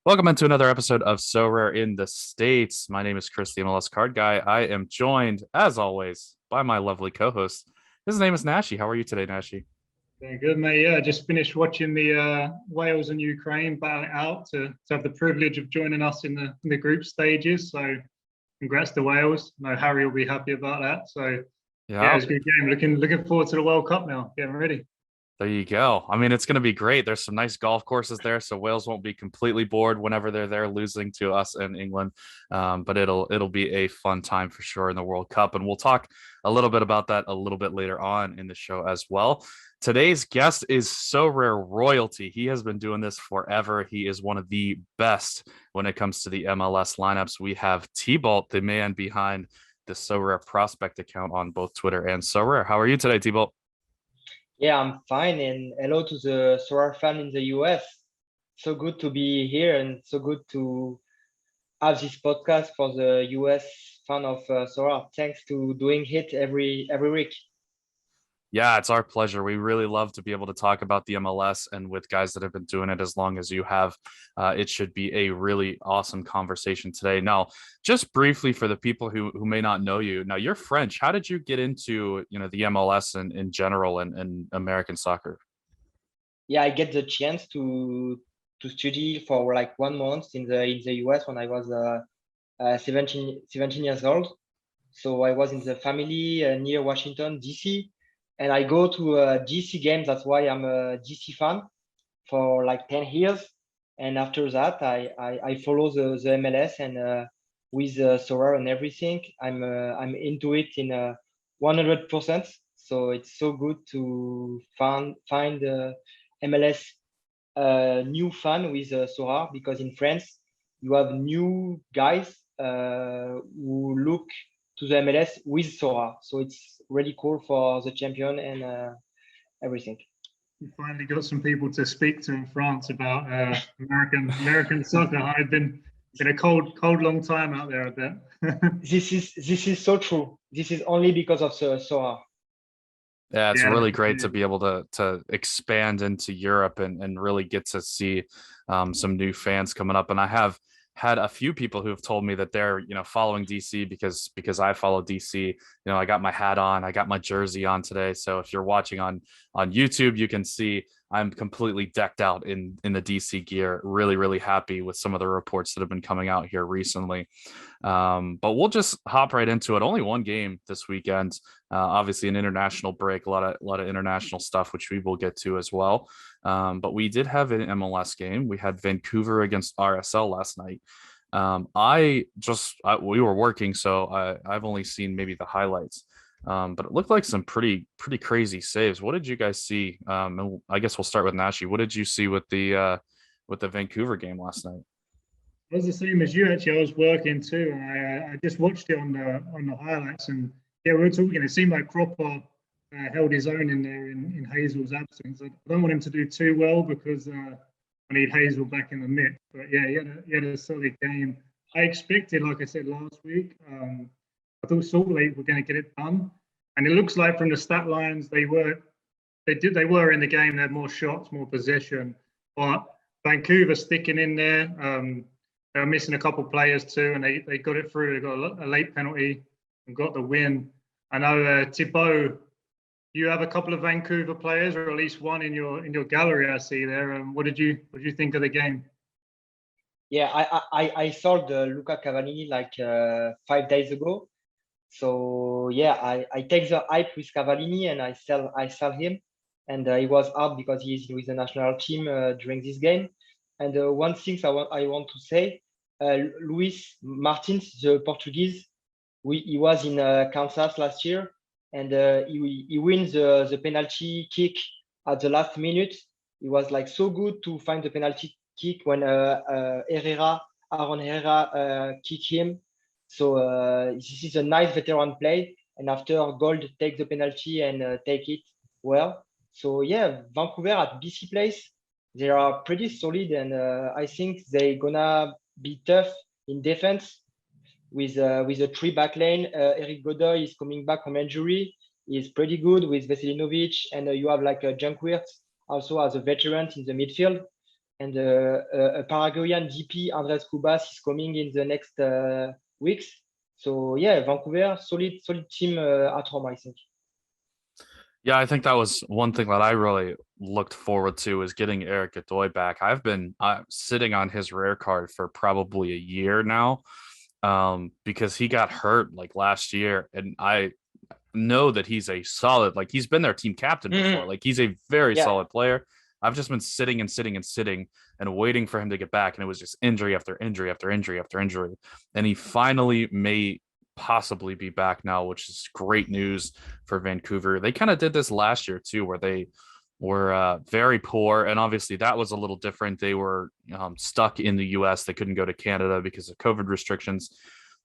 Welcome into another episode of So Rare in the States. My name is Chris, the MLS card guy. I am joined, as always, by my lovely co-host. His name is Nashi. How are you today, Nashi? Very good, mate. Yeah, just finished watching the Wales and Ukraine battle it out to have the privilege of joining us in the group stages. So, congrats to Wales. I know Harry will be happy about that. So, yeah, Yeah, it's a good game. Looking forward to the World Cup now. Getting ready. there you go. I mean, it's going to be great. There's some nice golf courses there, so Wales won't be completely bored whenever they're there losing to us in England. But it'll be a fun time for sure in the World Cup, and we'll talk a little bit about that a little bit later on in the show as well. Today's guest is So Rare royalty. He has been doing this forever. He is one of the best when it comes to the MLS lineups. We have T-Bolt, the man behind the So Rare prospect account on both Twitter and So Rare. How are you today, T-Bolt? Yeah, I'm fine. And hello to the Sora fan in the US. So good to be here and so good to have this podcast for the US fan of Sora. Thanks to doing it every week. Yeah, it's our pleasure. We really love to be able to talk about the MLS and with guys that have been doing it as long as you have. It should be a really awesome conversation today. Now, just briefly for the people who may not know you, now you're French. How did you get into the MLS and in general and American soccer? Yeah, I get the chance to study for like 1 month in the US when I was 17 years old. So I was in the family near Washington, DC, and I go to DC games. That's why I'm a DC fan for like 10 years. And after that, I follow the MLS and with Sora and everything, I'm into it in 100%. So it's so good to find MLS new fan with Sora because in France you have new guys who look to the MLS with Sora. So it's really cool for the champion and everything. You finally got some people to speak to in France about American soccer. I've been a cold long time out there. I bet. This is so true. This is only because of the Sora. Yeah, it's Yeah, really great to be able to expand into Europe and really get to see some new fans coming up. And I have had a few people who have told me that they're following DC because I follow DC. I got my hat on, I got my jersey on today. So if you're watching on YouTube, you can see I'm completely decked out in the DC gear. Really, really happy with some of the reports that have been coming out here recently. But we'll just hop right into it. Only one game this weekend. Obviously, an international break, a lot of international stuff, which we will get to as well. But we did have an MLS game. We had Vancouver against RSL last night. We were working, so I've only seen maybe the highlights. But it looked like some pretty crazy saves. What did you guys see? And I guess we'll start with Nashi. What did you see with the Vancouver game last night? it was the same as you. Actually, I was working too, and I just watched it on the highlights. And yeah, we were talking. It seemed like Cropper held his own in there in Hazel's absence. I don't want him to do too well because I need Hazel back in the mix. But yeah, he had a solid game. I expected, like I said last week, I thought Salt Lake were going to get it done, and it looks like from the stat lines they were in the game. They had more shots, more possession, but Vancouver sticking in there. They were missing a couple of players too, and they got it through. They got a late penalty and got the win. I know Thibaut, you have a couple of Vancouver players, or at least one in your gallery. I see there. What did you think of the game? Yeah, I sold Luca Cavallini like 5 days ago. So yeah, I take the hype with Cavallini and I sell him, and it was hard because he's with the national team during this game. And one thing I want to say, Luis Martins, the Portuguese, he was in Kansas last year, and he wins the penalty kick at the last minute. It was like so good to find the penalty kick when Aaron Herrera kicked him. So this is a nice veteran play, and after Gold take the penalty and take it well. So yeah, Vancouver at BC Place, they are pretty solid, and I think they gonna be tough in defense with a three back lane. Eric Godoy is coming back from injury. He's pretty good with Veselinovic, and you have like Junkwirth also as a veteran in the midfield. and a Paraguayan DP, Andres Cubas, is coming in the next weeks. So yeah, Vancouver, solid team at home, I think. Yeah, I think that was one thing that I really looked forward to is getting Eric Godoy back. I've been sitting on his rare card for probably a year now, because he got hurt like last year, and I know that he's a solid, like he's been their team captain before. Like he's a very solid player. I've just been sitting and sitting and sitting and waiting for him to get back, and it was just injury after injury after injury after injury, and he finally may possibly be back now, which is great news for Vancouver. They kind of did this last year too, where they were very poor, and obviously that was a little different. They were stuck in the U.S. They couldn't go to Canada because of COVID restrictions,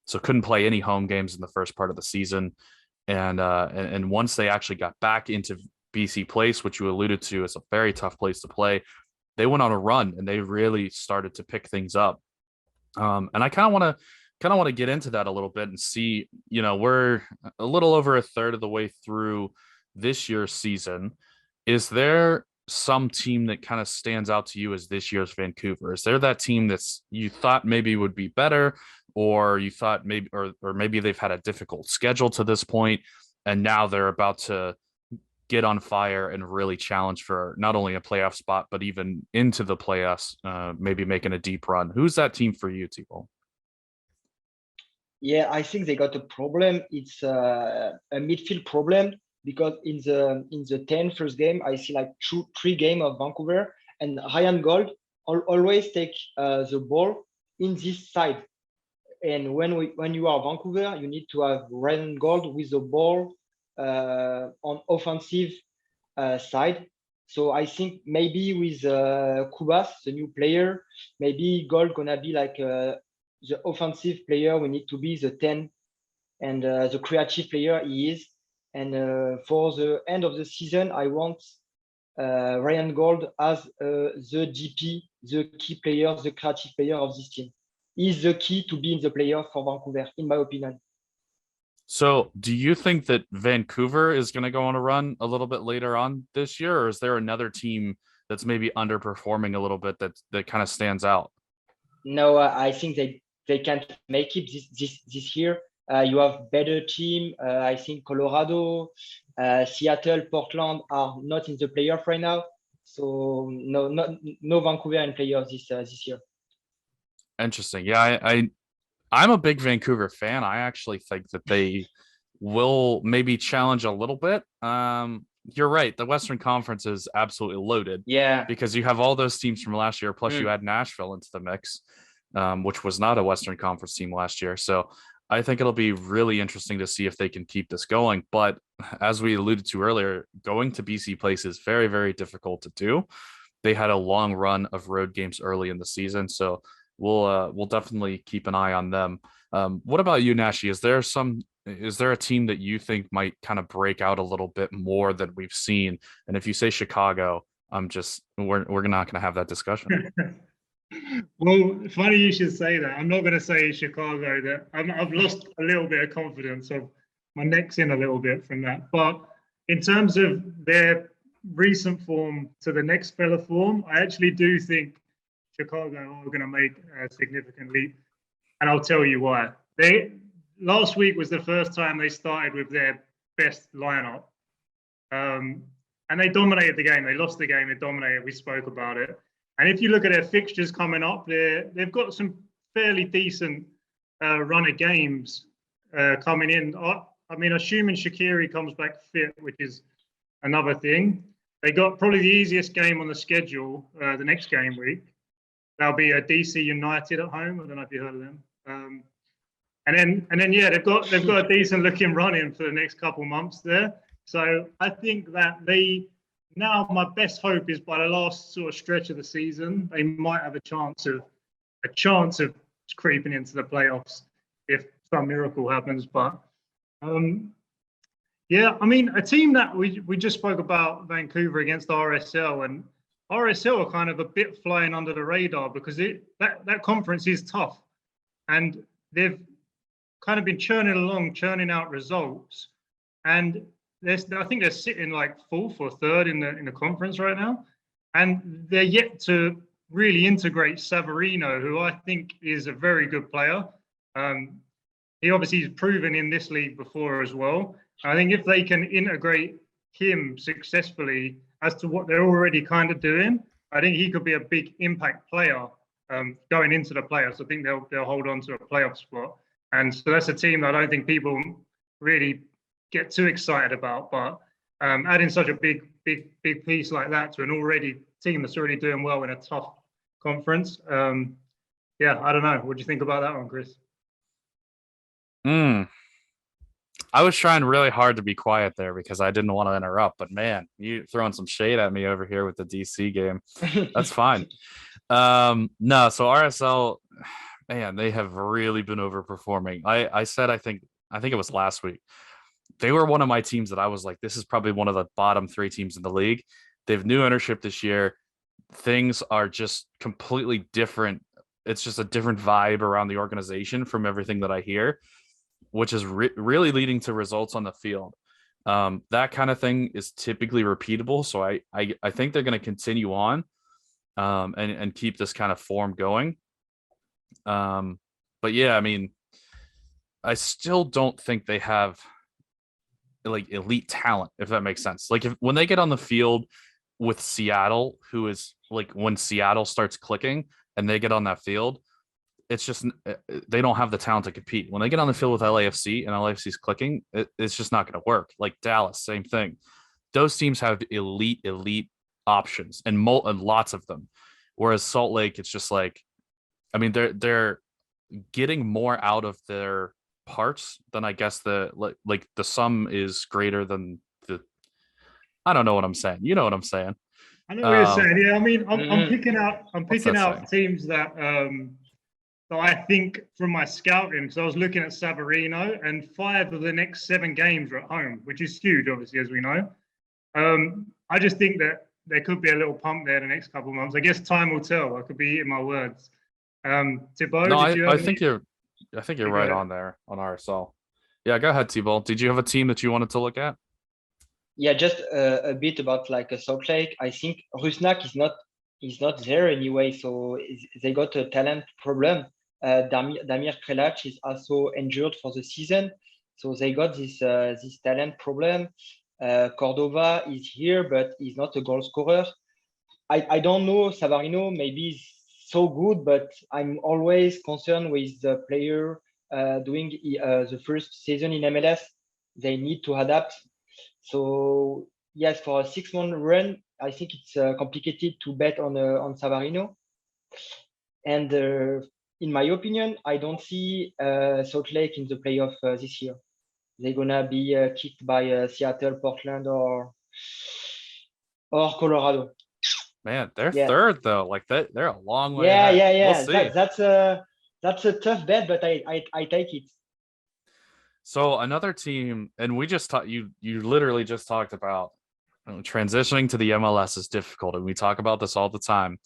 so couldn't play any home games in the first part of the season. And once they actually got back into BC Place, which you alluded to, is a very tough place to play, they went on a run and they really started to pick things up. And I kind of want to get into that a little bit and see, we're a little over a third of the way through this year's season. Is there some team that kind of stands out to you as this year's Vancouver? Is there that team that's you thought maybe would be better, or you thought maybe, or maybe they've had a difficult schedule to this point, and now they're about to get on fire and really challenge for not only a playoff spot, but even into the playoffs, maybe making a deep run? Who's that team for you, Thibault? Yeah, I think they got a problem. It's a midfield problem, because in the 10 first game, I see like three game of Vancouver, and Ryan Gold always take the ball in this side. And when you are Vancouver, you need to have Ryan Gold with the ball on offensive side. So I think maybe with Cubas, the new player, maybe Gold gonna be like the offensive player. We need to be the 10, and the creative player he is. And for the end of the season, I want Ryan Gold as the GP, the key player, the creative player of this team. He's the key to be in the playoff for Vancouver, in my opinion. So do you think that Vancouver is going to go on a run a little bit later on this year, or is there another team that's maybe underperforming a little bit that kind of stands out? No, I think they can't make it this year. You have better team. I think Colorado, Seattle, Portland are not in the playoff right now. So no Vancouver in playoffs this year. Interesting. Yeah, I'm a big Vancouver fan. I actually think that they will maybe challenge a little bit. You're right. The Western Conference is absolutely loaded. Yeah. Because you have all those teams from last year, plus you add Nashville into the mix, which was not a Western Conference team last year. So I think it'll be really interesting to see if they can keep this going. But as we alluded to earlier, going to BC Place is very, very difficult to do. They had a long run of road games early in the season, so we'll definitely keep an eye on them. What about you, Nashi? Is there a team that you think might kind of break out a little bit more than we've seen? And if you say Chicago, we're not going to have that discussion. Well, funny you should say that. I'm not going to say Chicago. That I've lost a little bit of confidence. So my neck's in a little bit from that. But in terms of their recent form to the next spell of form, I actually do think Chicago are going to make a significant leap, and I'll tell you why. Last week was the first time they started with their best lineup, and they dominated the game. They lost the game. They dominated. We spoke about it. And if you look at their fixtures coming up, they've got some fairly decent run of games coming in. I mean, assuming Shaqiri comes back fit, which is another thing. They got probably the easiest game on the schedule the next game week. That'll be a DC United at home. I don't know if you heard of them. And then yeah, they've got a decent looking run in for the next couple months there. So I think that now my best hope is by the last sort of stretch of the season, they might have a chance of creeping into the playoffs if some miracle happens. But yeah, I mean, a team that we just spoke about, Vancouver against RSL, and RSL are kind of a bit flying under the radar because that conference is tough, and they've kind of been churning out results, and I think they're sitting like fourth or third in the conference right now, and they're yet to really integrate Savarino, who I think is a very good player. He obviously is proven in this league before as well. I think if they can integrate him successfully as to what they're already kind of doing, I think he could be a big impact player going into the playoffs. I think they'll hold on to a playoff spot. And so that's a team that I don't think people really get too excited about. But adding such a big piece like that to an already team that's already doing well in a tough conference, yeah, I don't know. What do you think about that one, Chris? I was trying really hard to be quiet there because I didn't want to interrupt, but man, you throwing some shade at me over here with the DC game. That's fine. No, so RSL, man, they have really been overperforming. I said I think it was last week. They were one of my teams that I was like, this is probably one of the bottom 3 teams in the league. They have new ownership this year. Things are just completely different. It's just a different vibe around the organization from everything that I hear, which is really leading to results on the field. That kind of thing is typically repeatable. So I think they're going to continue on and keep this kind of form going. But yeah, I mean, I still don't think they have like elite talent, if that makes sense. Like when they get on the field with Seattle, who is like when Seattle starts clicking and they get on that field, it's just they don't have the talent to compete. When they get on the field with LAFC and LAFC is clicking, it's just not going to work. Like Dallas, same thing. Those teams have elite options and lots of them. Whereas Salt Lake, it's just like, I mean, they're getting more out of their parts than I guess the sum is greater than the. I don't know what I'm saying. You know what I'm saying. I know what you're saying. Yeah, I mean, I'm picking out saying? teams that So I think from my scouting, because I was looking at Savarino, and 5 of the next 7 games are at home, which is huge, obviously, as we know. I just think that there could be a little pump there the next couple of months. I guess time will tell. I could be eating my words. Thibaut, no, I think you're right on there on RSL. Yeah, go ahead, Thibaut. Did you have a team that you wanted to look at? Yeah, just a bit about like a Salt Lake. I think Rusnak is not there anyway, so they got a talent problem. Damir Krelac is also injured for the season, so they got this talent problem. Cordova is here, but he's not a goal scorer. I don't know, Savarino maybe is so good, but I'm always concerned with the player doing the first season in MLS. They need to adapt. So yes, for a 6-month run, I think it's complicated to bet on Savarino. And in my opinion, I don't see Salt Lake in the playoff this year. They're gonna be kicked by Seattle, Portland, or Colorado. Man, they're third though. Like they're a long way Yeah, ahead. yeah, yeah. We'll see. That's a tough bet, but I take it. So another team, and we just talked. You literally just talked about transitioning to the MLS is difficult, and we talk about this all the time.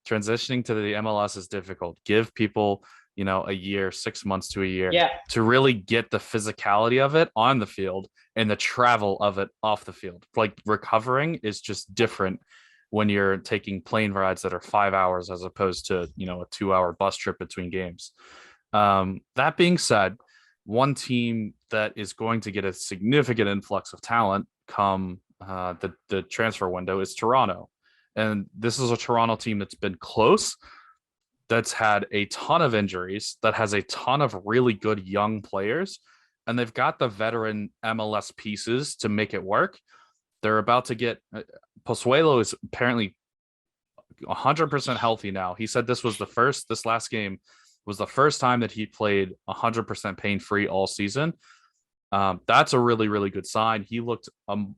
Transitioning to the MLS is difficult. Give people, a year, 6 months to a year to really get the physicality of it on the field and the travel of it off the field. Like recovering is just different when you're taking plane rides that are 5 hours as opposed to, a 2-hour bus trip between games. That being said, one team that is going to get a significant influx of talent come the transfer window is Toronto. And this is a Toronto team that's been close, that's had a ton of injuries, that has a ton of really good young players, and they've got the veteran MLS pieces to make it work. They're about to get Pozuelo is apparently 100% healthy now. He said this last game was the first time that he played 100% pain-free all season. That's a really, really good sign. He looked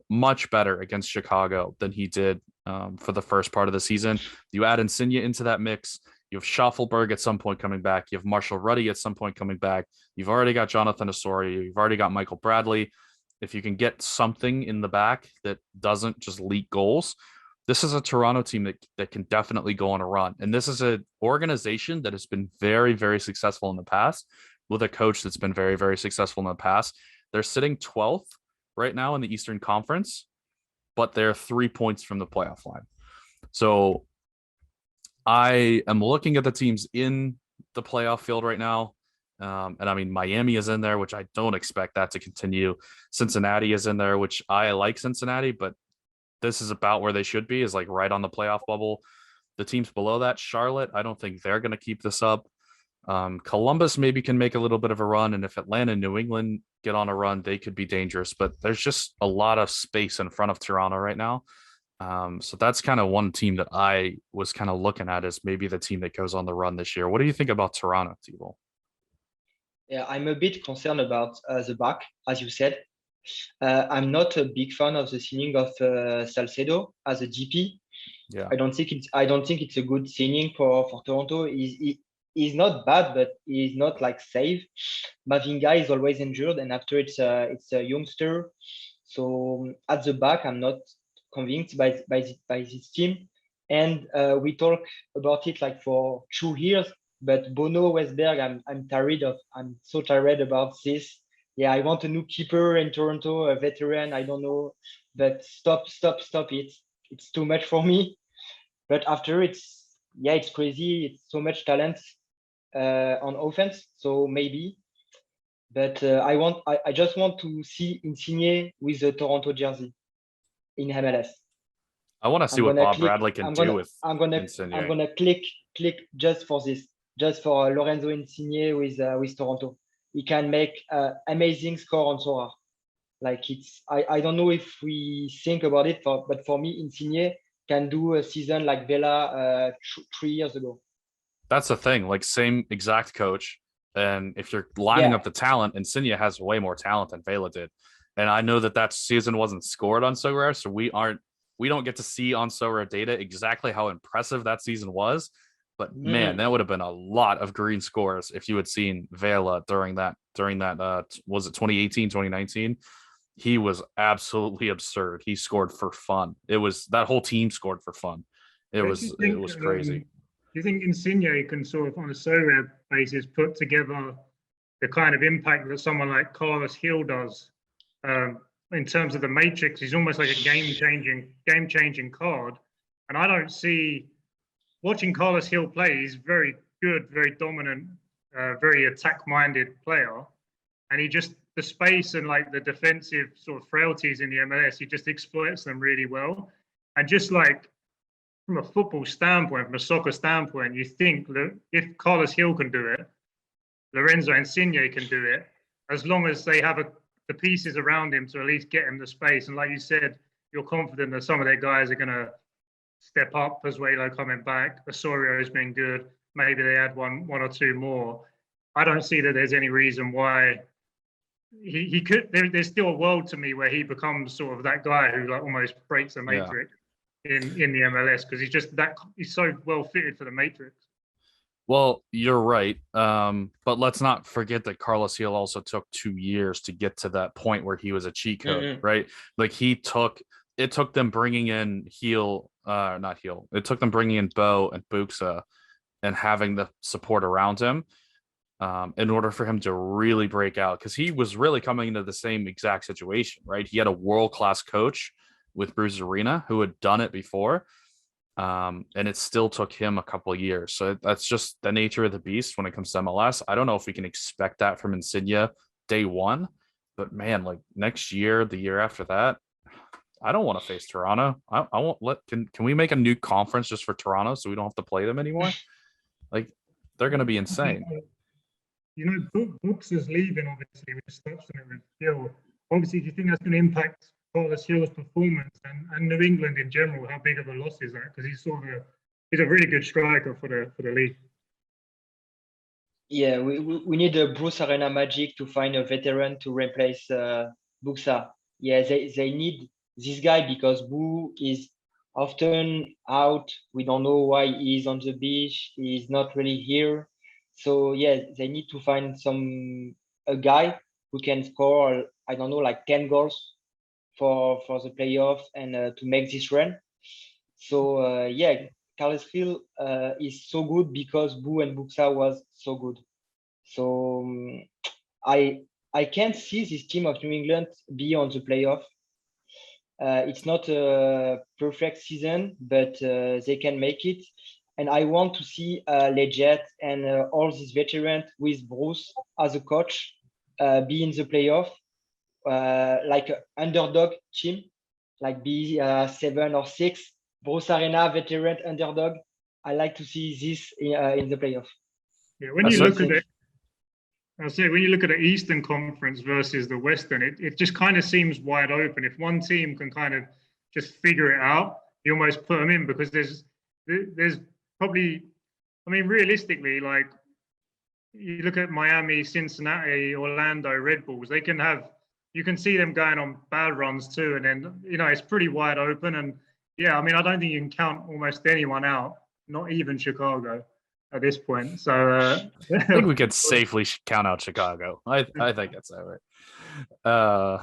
much better against Chicago than he did for the first part of the season. You add Insigne into that mix. You have Schaffelberg at some point coming back. You have Marshall Ruddy at some point coming back. You've already got Jonathan Osorio. You've already got Michael Bradley. If you can get something in the back that doesn't just leak goals, this is a Toronto team that can definitely go on a run. And this is an organization that has been very, very successful in the past with a coach that's been very, very successful in the past. They're sitting 12th right now in the Eastern Conference, but they're 3 points from the playoff line. So I am looking at the teams in the playoff field right now. And I mean, Miami is in there, which I don't expect that to continue. Cincinnati is in there, which I like Cincinnati, but this is about where they should be, is like right on the playoff bubble. The teams below that, Charlotte, I don't think they're going to keep this up. Columbus maybe can make a little bit of a run. And if Atlanta and New England get on a run, they could be dangerous. But there's just a lot of space in front of Toronto right now. So that's kind of one team that I was kind of looking at as maybe the team that goes on the run this year. What do you think about Toronto, Thibault? Yeah, I'm a bit concerned about the back, as you said. I'm not a big fan of the signing of Salcedo as a GP. Yeah. I don't think it's a good signing for Toronto. He's not bad, but he's not like safe. Mavinga is always injured, and after it's a youngster. So at the back, I'm not convinced by this team. And we talk about it like for 2 years, but Bono Westberg, I'm so tired about this. Yeah, I want a new keeper in Toronto, a veteran. I don't know, but stop it. It's too much for me. But after it's crazy. It's so much talent on offense. So maybe, but I just want to see Insigne with the Toronto jersey in MLS. I want to see I'm what gonna Bob click. Bradley can I'm do gonna. with I'm gonna. I'm Insigne. gonna click just for this, just for Lorenzo Insigne with Toronto. He can make amazing score on Sora. Like it's. I don't know if we think about it, but for me, Insigne can do a season like Vela 3 years ago. That's the thing. Like same exact coach, and if you're lining Yeah. up the talent, Insigne has way more talent than Vela did. And I know that season wasn't scored on Sorare, so we don't get to see on Sorare data exactly how impressive that season was. But man, that would have been a lot of green scores if you had seen Vela during that was it 2018, 2019? He was absolutely absurd. He scored for fun. It was that whole team scored for fun. It was crazy. Do you think Insigne can sort of, on a Sorare basis, put together the kind of impact that someone like Carlos Hill does? In terms of the matrix, he's almost like a game-changing card. And I don't see, watching Carlos Hill play, he's very good, very dominant, very attack-minded player. And he just, the space and like the defensive sort of frailties in the MLS, he just exploits them really well. And just like from a football standpoint, from a soccer standpoint, you think that if Carlos Hill can do it, Lorenzo Insigne can do it, as long as they have the pieces around him to at least get him the space. And like you said, you're confident that some of their guys are going to step up. Pozuelo coming back, Osorio has been good. Maybe they add one or two more. I don't see that there's any reason why he could. There's still a world to me where he becomes sort of that guy who like almost breaks the matrix in the MLS, because he's so well fitted for the matrix. Well, you're right. But let's not forget that Carlos Hill also took 2 years to get to that point where he was a cheat code, right? Like it took them bringing in it took them bringing in Bo and Buxa and having the support around him in order for him to really break out, because he was really coming into the same exact situation, right? He had a world-class coach with Bruce Arena who had done it before. And it still took him a couple of years. So that's just the nature of the beast when it comes to MLS. I don't know if we can expect that from Insigne day one, but man, like next year, the year after that, I don't want to face Toronto. I won't can we make a new conference just for Toronto so we don't have to play them anymore? Like they're going to be insane. You know, Brooks is leaving, obviously. We just touched on it with Hill. Obviously, do you think that's going to impact Carlos Hill's performance and New England in general? How big of a loss is that? Because he's a really good striker for the league. Yeah, we need a Bruce Arena magic to find a veteran to replace Buxa. Yeah, they need this guy because Boo is often out. We don't know why he's on the beach. He's not really here. So yeah, they need to find a guy who can score, I don't know, like 10 goals for the playoffs and to make this run. So yeah, Carlos Hill is so good because Boo and Buxa was so good. So I can't see this team of New England be on the playoff. It's not a perfect season, but they can make it. and I want to see Leggett and all these veterans with Bruce as a coach be in the playoff, like an underdog team, like be 7 or 6. Bruce Arena, veteran underdog. I like to see this in the playoff. Yeah, when you look at it, I say when you look at the Eastern Conference versus the Western, it just kind of seems wide open. If one team can kind of just figure it out, you almost put them in, because there's probably, I mean, realistically, like you look at Miami, Cincinnati, Orlando, Red Bulls, they can have, you can see them going on bad runs too. And then, you know, it's pretty wide open. And yeah, I mean, I don't think you can count almost anyone out, not even Chicago at this point. So I think we could safely count out Chicago. I think that's all right.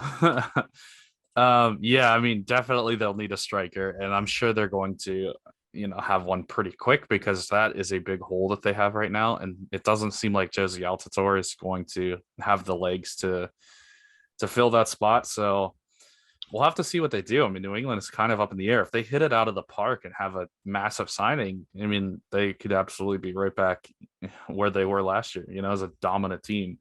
Yeah, I mean, definitely they'll need a striker, and I'm sure they're going to, you know, have one pretty quick, because that is a big hole that they have right now, and it doesn't seem like Josie Altidore is going to have the legs to fill that spot. So we'll have to see what they do. I mean, New England is kind of up in the air. If they hit it out of the park and have a massive signing, I mean, they could absolutely be right back where they were last year, you know, as a dominant team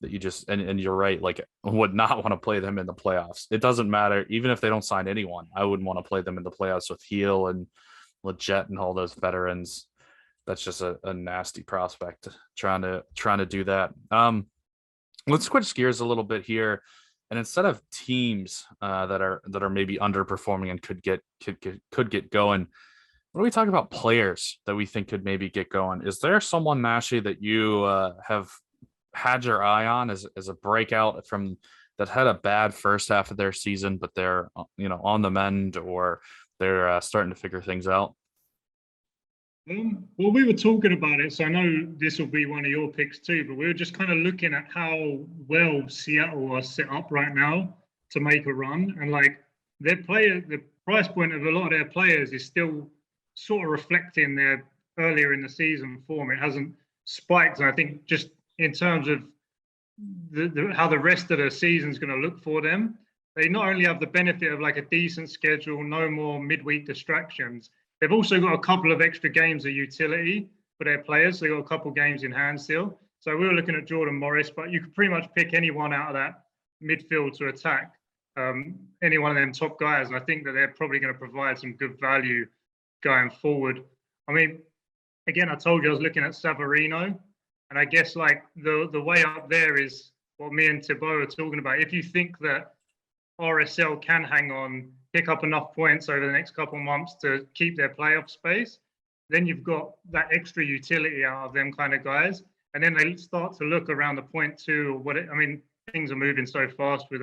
that you just, and you're right, like, would not want to play them in the playoffs. It doesn't matter. Even if they don't sign anyone, I wouldn't want to play them in the playoffs with Heel and Leggett and all those veterans. That's just a nasty prospect trying to do that. Let's switch gears a little bit here. And instead of teams that are maybe underperforming and could get going, what do we talk about players that we think could maybe get going? Is there someone, Nashi, that you have had your eye on as a breakout from that had a bad first half of their season, but they're, you know, on the mend, or they're starting to figure things out? Well, we were talking about it, so I know this will be one of your picks too, but we were just kind of looking at how well Seattle are set up right now to make a run. And like the price point of a lot of their players is still sort of reflecting their earlier in the season form. It hasn't spiked. And I think just in terms of how the rest of the season is going to look for them, they not only have the benefit of like a decent schedule, no more midweek distractions, they've also got a couple of extra games of utility for their players. So they've got a couple of games in hand still. So we were looking at Jordan Morris, but you could pretty much pick anyone out of that midfield to attack, any one of them top guys. And I think that they're probably going to provide some good value going forward. I mean, again, I told you I was looking at Savarino, and I guess like the way up there is what me and Thibaut are talking about. If you think that RSL can hang on, pick up enough points over the next couple of months to keep their playoff space, then you've got that extra utility out of them kind of guys. And then they start to look around the point two, or I mean, things are moving so fast with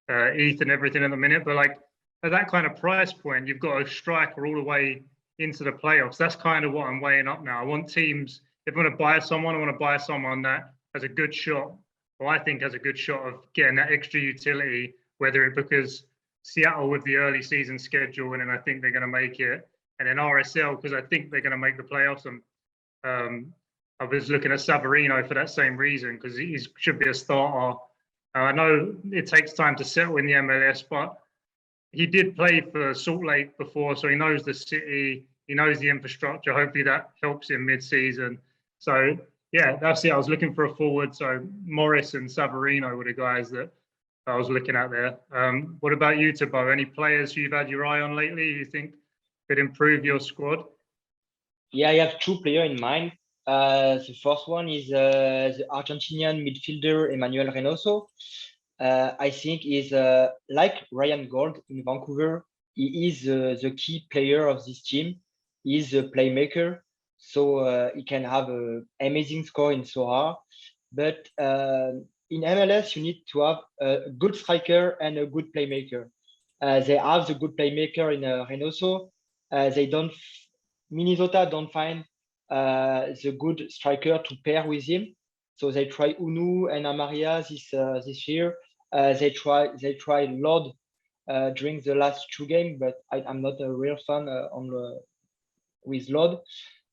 ETH and everything at the minute, but like at that kind of price point, you've got a striker all the way into the playoffs. That's kind of what I'm weighing up now. I want teams, if I want to buy someone, I want to buy someone that has a good shot, or I think has a good shot of getting that extra utility, whether it because Seattle with the early season schedule, and then I think they're going to make it, and then RSL because I think they're going to make the playoffs. And I was looking at Savarino for that same reason, because he should be a starter. I know it takes time to settle in the MLS, but he did play for Salt Lake before, so he knows the city, he knows the infrastructure. Hopefully that helps him mid-season. So yeah, that's it. I was looking for a forward, so Morris and Savarino were the guys that I was looking at there. What about you, Thibaut? Any players you've had your eye on lately you think could improve your squad? Yeah, I have two players in mind. The first one is the Argentinian midfielder Emmanuel Reynoso. I think is like Ryan Gold in Vancouver. He is the key player of this team. He is a playmaker, so he can have an amazing score in Soha. But in MLS, you need to have a good striker and a good playmaker. They have the good playmaker in Reynoso. Minnesota don't find the good striker to pair with him. So they try Unu and Amaria this year. They try Lord during the last two games, but I'm not a real fan with Lord.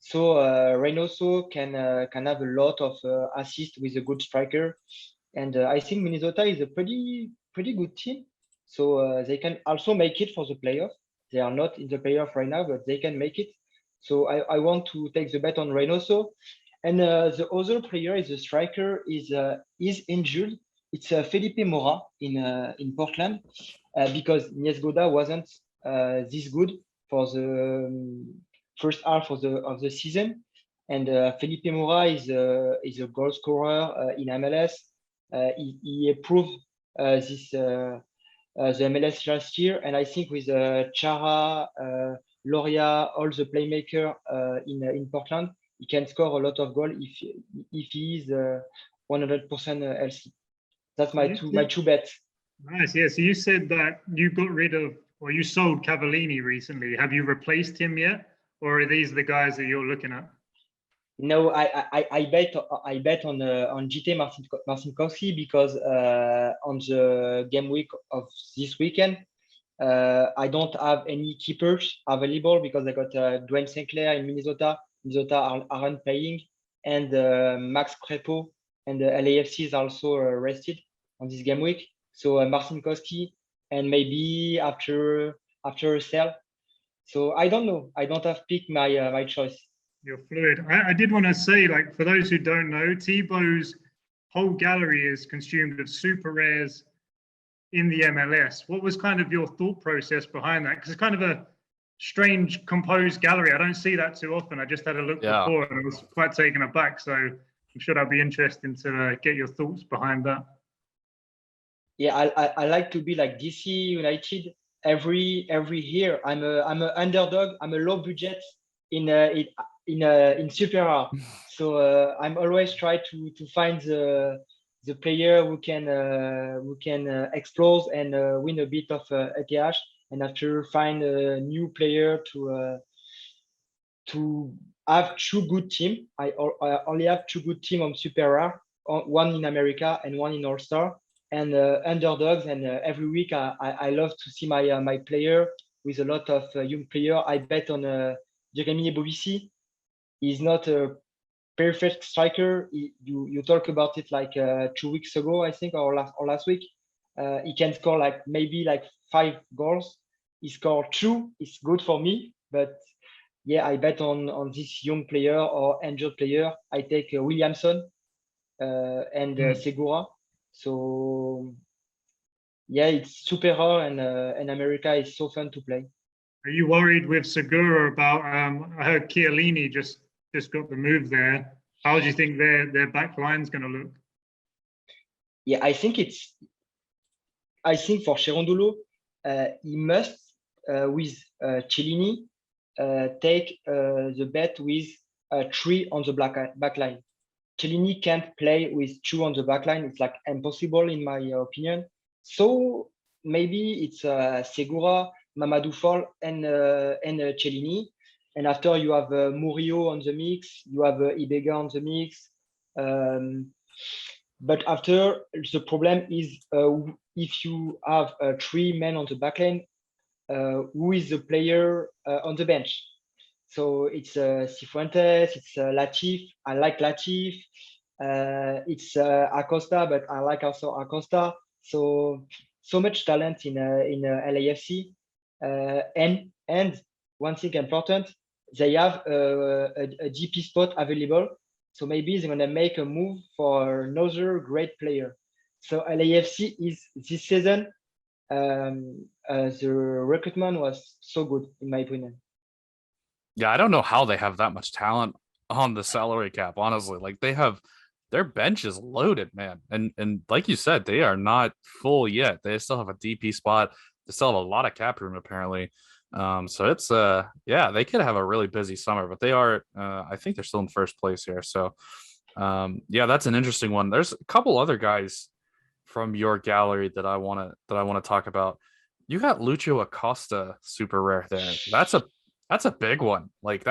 So Reynoso can have a lot of assists with a good striker, and I think Minnesota is a pretty good team. So they can also make it for the playoff. They are not in the playoff right now, but they can make it. So I want to take the bet on Reynoso. And the other player is the striker is injured. It's Felipe Mora in Portland because Niesgoda wasn't this good for the first half of the season. And Felipe Mora is a goal scorer in MLS. He improved the MLS last year, and I think with Chara, Loria, all the playmaker in Portland, he can score a lot of goals if he is 100% healthy. That's my two bets. Nice. Yeah. So you said that you got rid of, or you sold Cavallini recently. Have you replaced him yet, or are these the guys that you're looking at? No, I bet on GT Marcinkowski because on the game week of this weekend, I don't have any keepers available because I got Dwayne Sinclair in Minnesota. Minnesota aren't playing, and Max Crepeau and the LAFC is also rested on this game week. So Marcinkowski and maybe after a sell. So I don't know. I don't have picked my choice. You're fluid. I did want to say, like, for those who don't know, Thibaut's whole gallery is consumed of super rares in the MLS. What was kind of your thought process behind that? Because it's kind of a strange composed gallery. I don't see that too often. I just had a look before and I was quite taken aback. So I'm sure that'll be interesting to get your thoughts behind that. Yeah, I like to be like DC United every year. I'm a underdog. I'm a low budget in Super R. So I'm always try to find the player who can explode and win a bit of ATH, and after find a new player to have two good team. I only have two good team on Super R, one in America and one in All Star, and underdogs. And every week I love to see my player with a lot of young player. I bet on Jeremy Ebovici. He's not a perfect striker. You talk about it like 2 weeks ago, I think, or last week. He can score like maybe like 5 goals. He scored 2. It's good for me, but yeah, I bet on this young player or injured player. I take Williamson and Segura. So yeah, it's super rare, and America is so fun to play. Are you worried with Segura about? I heard Chiellini just got the move there. How do you think their back line's going to look? Yeah, I think for Cherundolo, he must with Chiellini take the bet with 3 on the back line. Chiellini can't play with 2 on the back line. It's like impossible in my opinion. So maybe it's Segura, Mamadou Fall, and Chiellini. And after you have Murillo on the mix, you have Ibega on the mix. But after the problem is if you have 3 men on the back line, who is the player on the bench? So it's Cifuentes, it's Latif. I like Latif. It's Acosta, but I like also Acosta. So much talent in LAFC. And one thing important, they have a GP spot available. So maybe they're gonna make a move for another great player. So LAFC is this season. The recruitment was so good in my opinion. Yeah, I don't know how they have that much talent on the salary cap, honestly. Like their bench is loaded, man. And like you said, they are not full yet. They still have a DP spot. They still have a lot of cap room apparently. So it's yeah, they could have a really busy summer, but they are I think they're still in first place here. So yeah, that's an interesting one. There's a couple other guys from your gallery that I want to talk about. You got Lucho Acosta super rare there. That's a big one. Like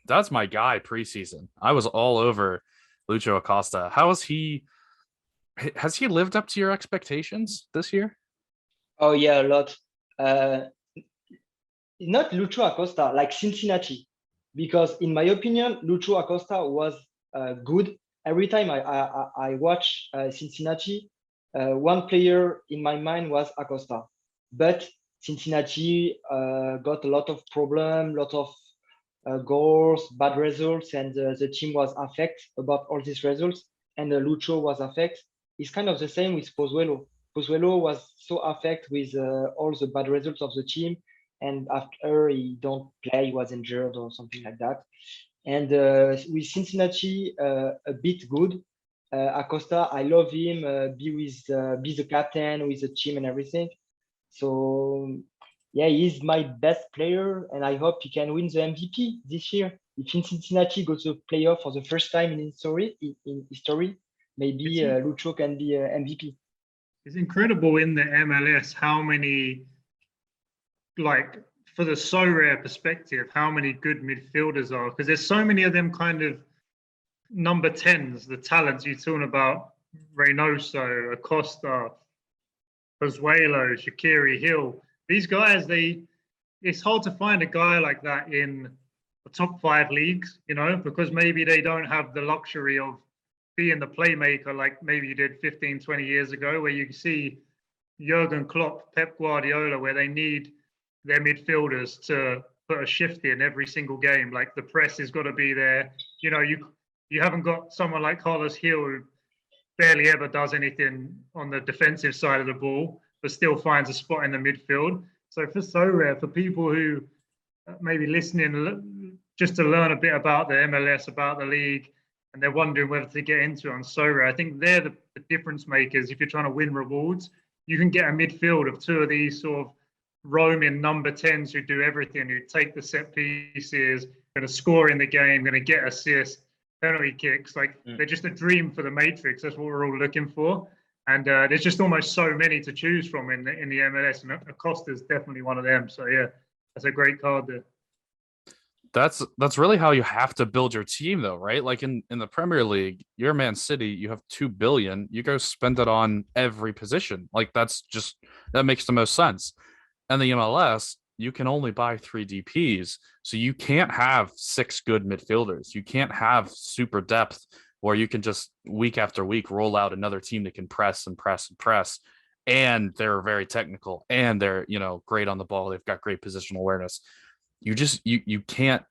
that's my guy preseason. I was all over Lucho Acosta. Has he lived up to your expectations this year? Oh yeah, a lot. Not Lucho Acosta, like Cincinnati, because in my opinion, Lucho Acosta was good. Every time I watch Cincinnati, one player in my mind was Acosta, but Cincinnati got a lot of problem, lot of goals, bad results, and the team was affected about all these results. And Lucho was affected. It's kind of the same with Pozuelo. Pozuelo was so affected with all the bad results of the team, and after he don't play, he was injured or something like that. And with Cincinnati, a bit good. Acosta, I love him. Be the captain with the team and everything. So yeah, he's my best player, and I hope he can win the MVP this year. If in Cincinnati goes to playoff for the first time in history, maybe Lucho can be MVP. It's incredible in the MLS how many, like, for the so rare perspective, how many good midfielders are, because there's so many of them kind of number 10s, the talents you're talking about, Reynoso, Acosta, Pozuelo, Shaqiri, Hill. These guys, it's hard to find a guy like that in the top 5 leagues, you know, because maybe they don't have the luxury of being the playmaker like maybe you did 15, 20 years ago, where you see Jurgen Klopp, Pep Guardiola, where they need their midfielders to put a shift in every single game. Like the press has got to be there. You know, you haven't got someone like Carlos Hill who barely ever does anything on the defensive side of the ball, but still finds a spot in the midfield. So for so rare, for people who maybe listening just to learn a bit about the MLS, about the league, and they're wondering whether to get into it on so rare, I think they're the difference makers. If you're trying to win rewards, you can get a midfield of 2 of these sort of roaming number 10s who do everything, who take the set pieces, going to score in the game, going to get assists, penalty kicks. Like they're just a dream for the Matrix. That's what we're all looking for. And there's just almost so many to choose from in the MLS, and Acosta's definitely one of them. So yeah, that's a great card there. That's really how you have to build your team, though, right? Like in the Premier League, you're Man City, you have 2 billion, you go spend it on every position. Like that makes the most sense. And the MLS, you can only buy 3 DPs, so you can't have 6 good midfielders. You can't have super depth where you can just week after week roll out another team that can press and press and press, and they're very technical and they're, you know, great on the ball. They've got great positional awareness. You can't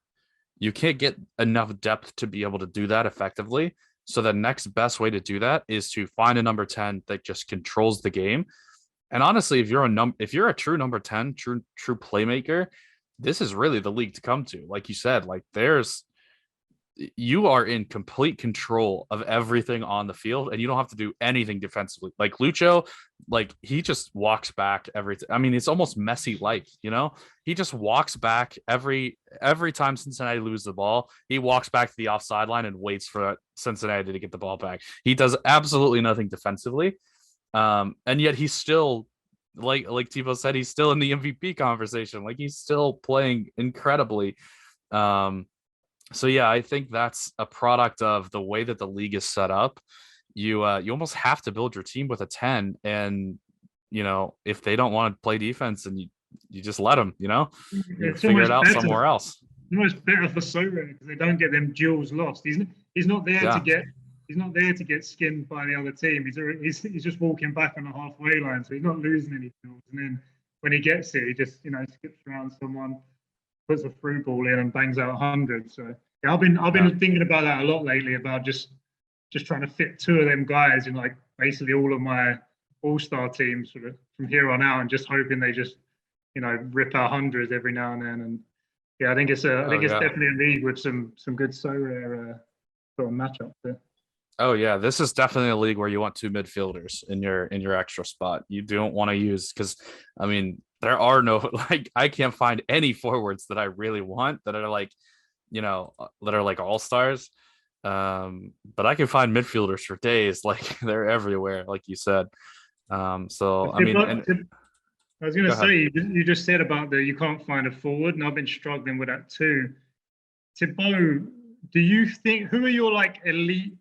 get enough depth to be able to do that effectively. So the next best way to do that is to find a number 10 that just controls the game. And honestly, if you're a true number 10, true playmaker, this is really the league to come to. Like you said, like you are in complete control of everything on the field, and you don't have to do anything defensively. Like Lucho, like he just walks back everything. I mean, it's almost Messi like, you know, he just walks back every time Cincinnati loses the ball. He walks back to the offside line and waits for Cincinnati to get the ball back. He does absolutely nothing defensively. And yet he's still, like Thibaut said, he's still in the MVP conversation. Like he's still playing incredibly. So yeah, I think that's a product of the way that the league is set up. You almost have to build your team with a 10, and you know, if they don't want to play defense, and you just let them, you know, you figure it out somewhere else. It's almost better for Soto because they don't get them duels lost. He's not there to get skinned by the other team. He's just walking back on the halfway line, so he's not losing any duels. And then when he gets it, he just, you know, skips around someone, puts a through ball in and bangs out 100. So yeah, I've been thinking about that a lot lately, about just trying to fit 2 of them guys in like basically all of my all-star teams sort of from here on out, and just hoping they just, you know, rip out hundreds every now and then. And yeah, I think it's definitely a league with some good so rare sort of matchups there. Oh yeah, this is definitely a league where you want 2 midfielders in your extra spot. You don't want to use, because I mean, there are no, like, I can't find any forwards that I really want that are like, you know, that are like all-stars. But I can find midfielders for days. Like they're everywhere, like you said. So I mean, I was going to say, you just said about you can't find a forward, and I've been struggling with that too. Thibaut, do you think, who are your like elite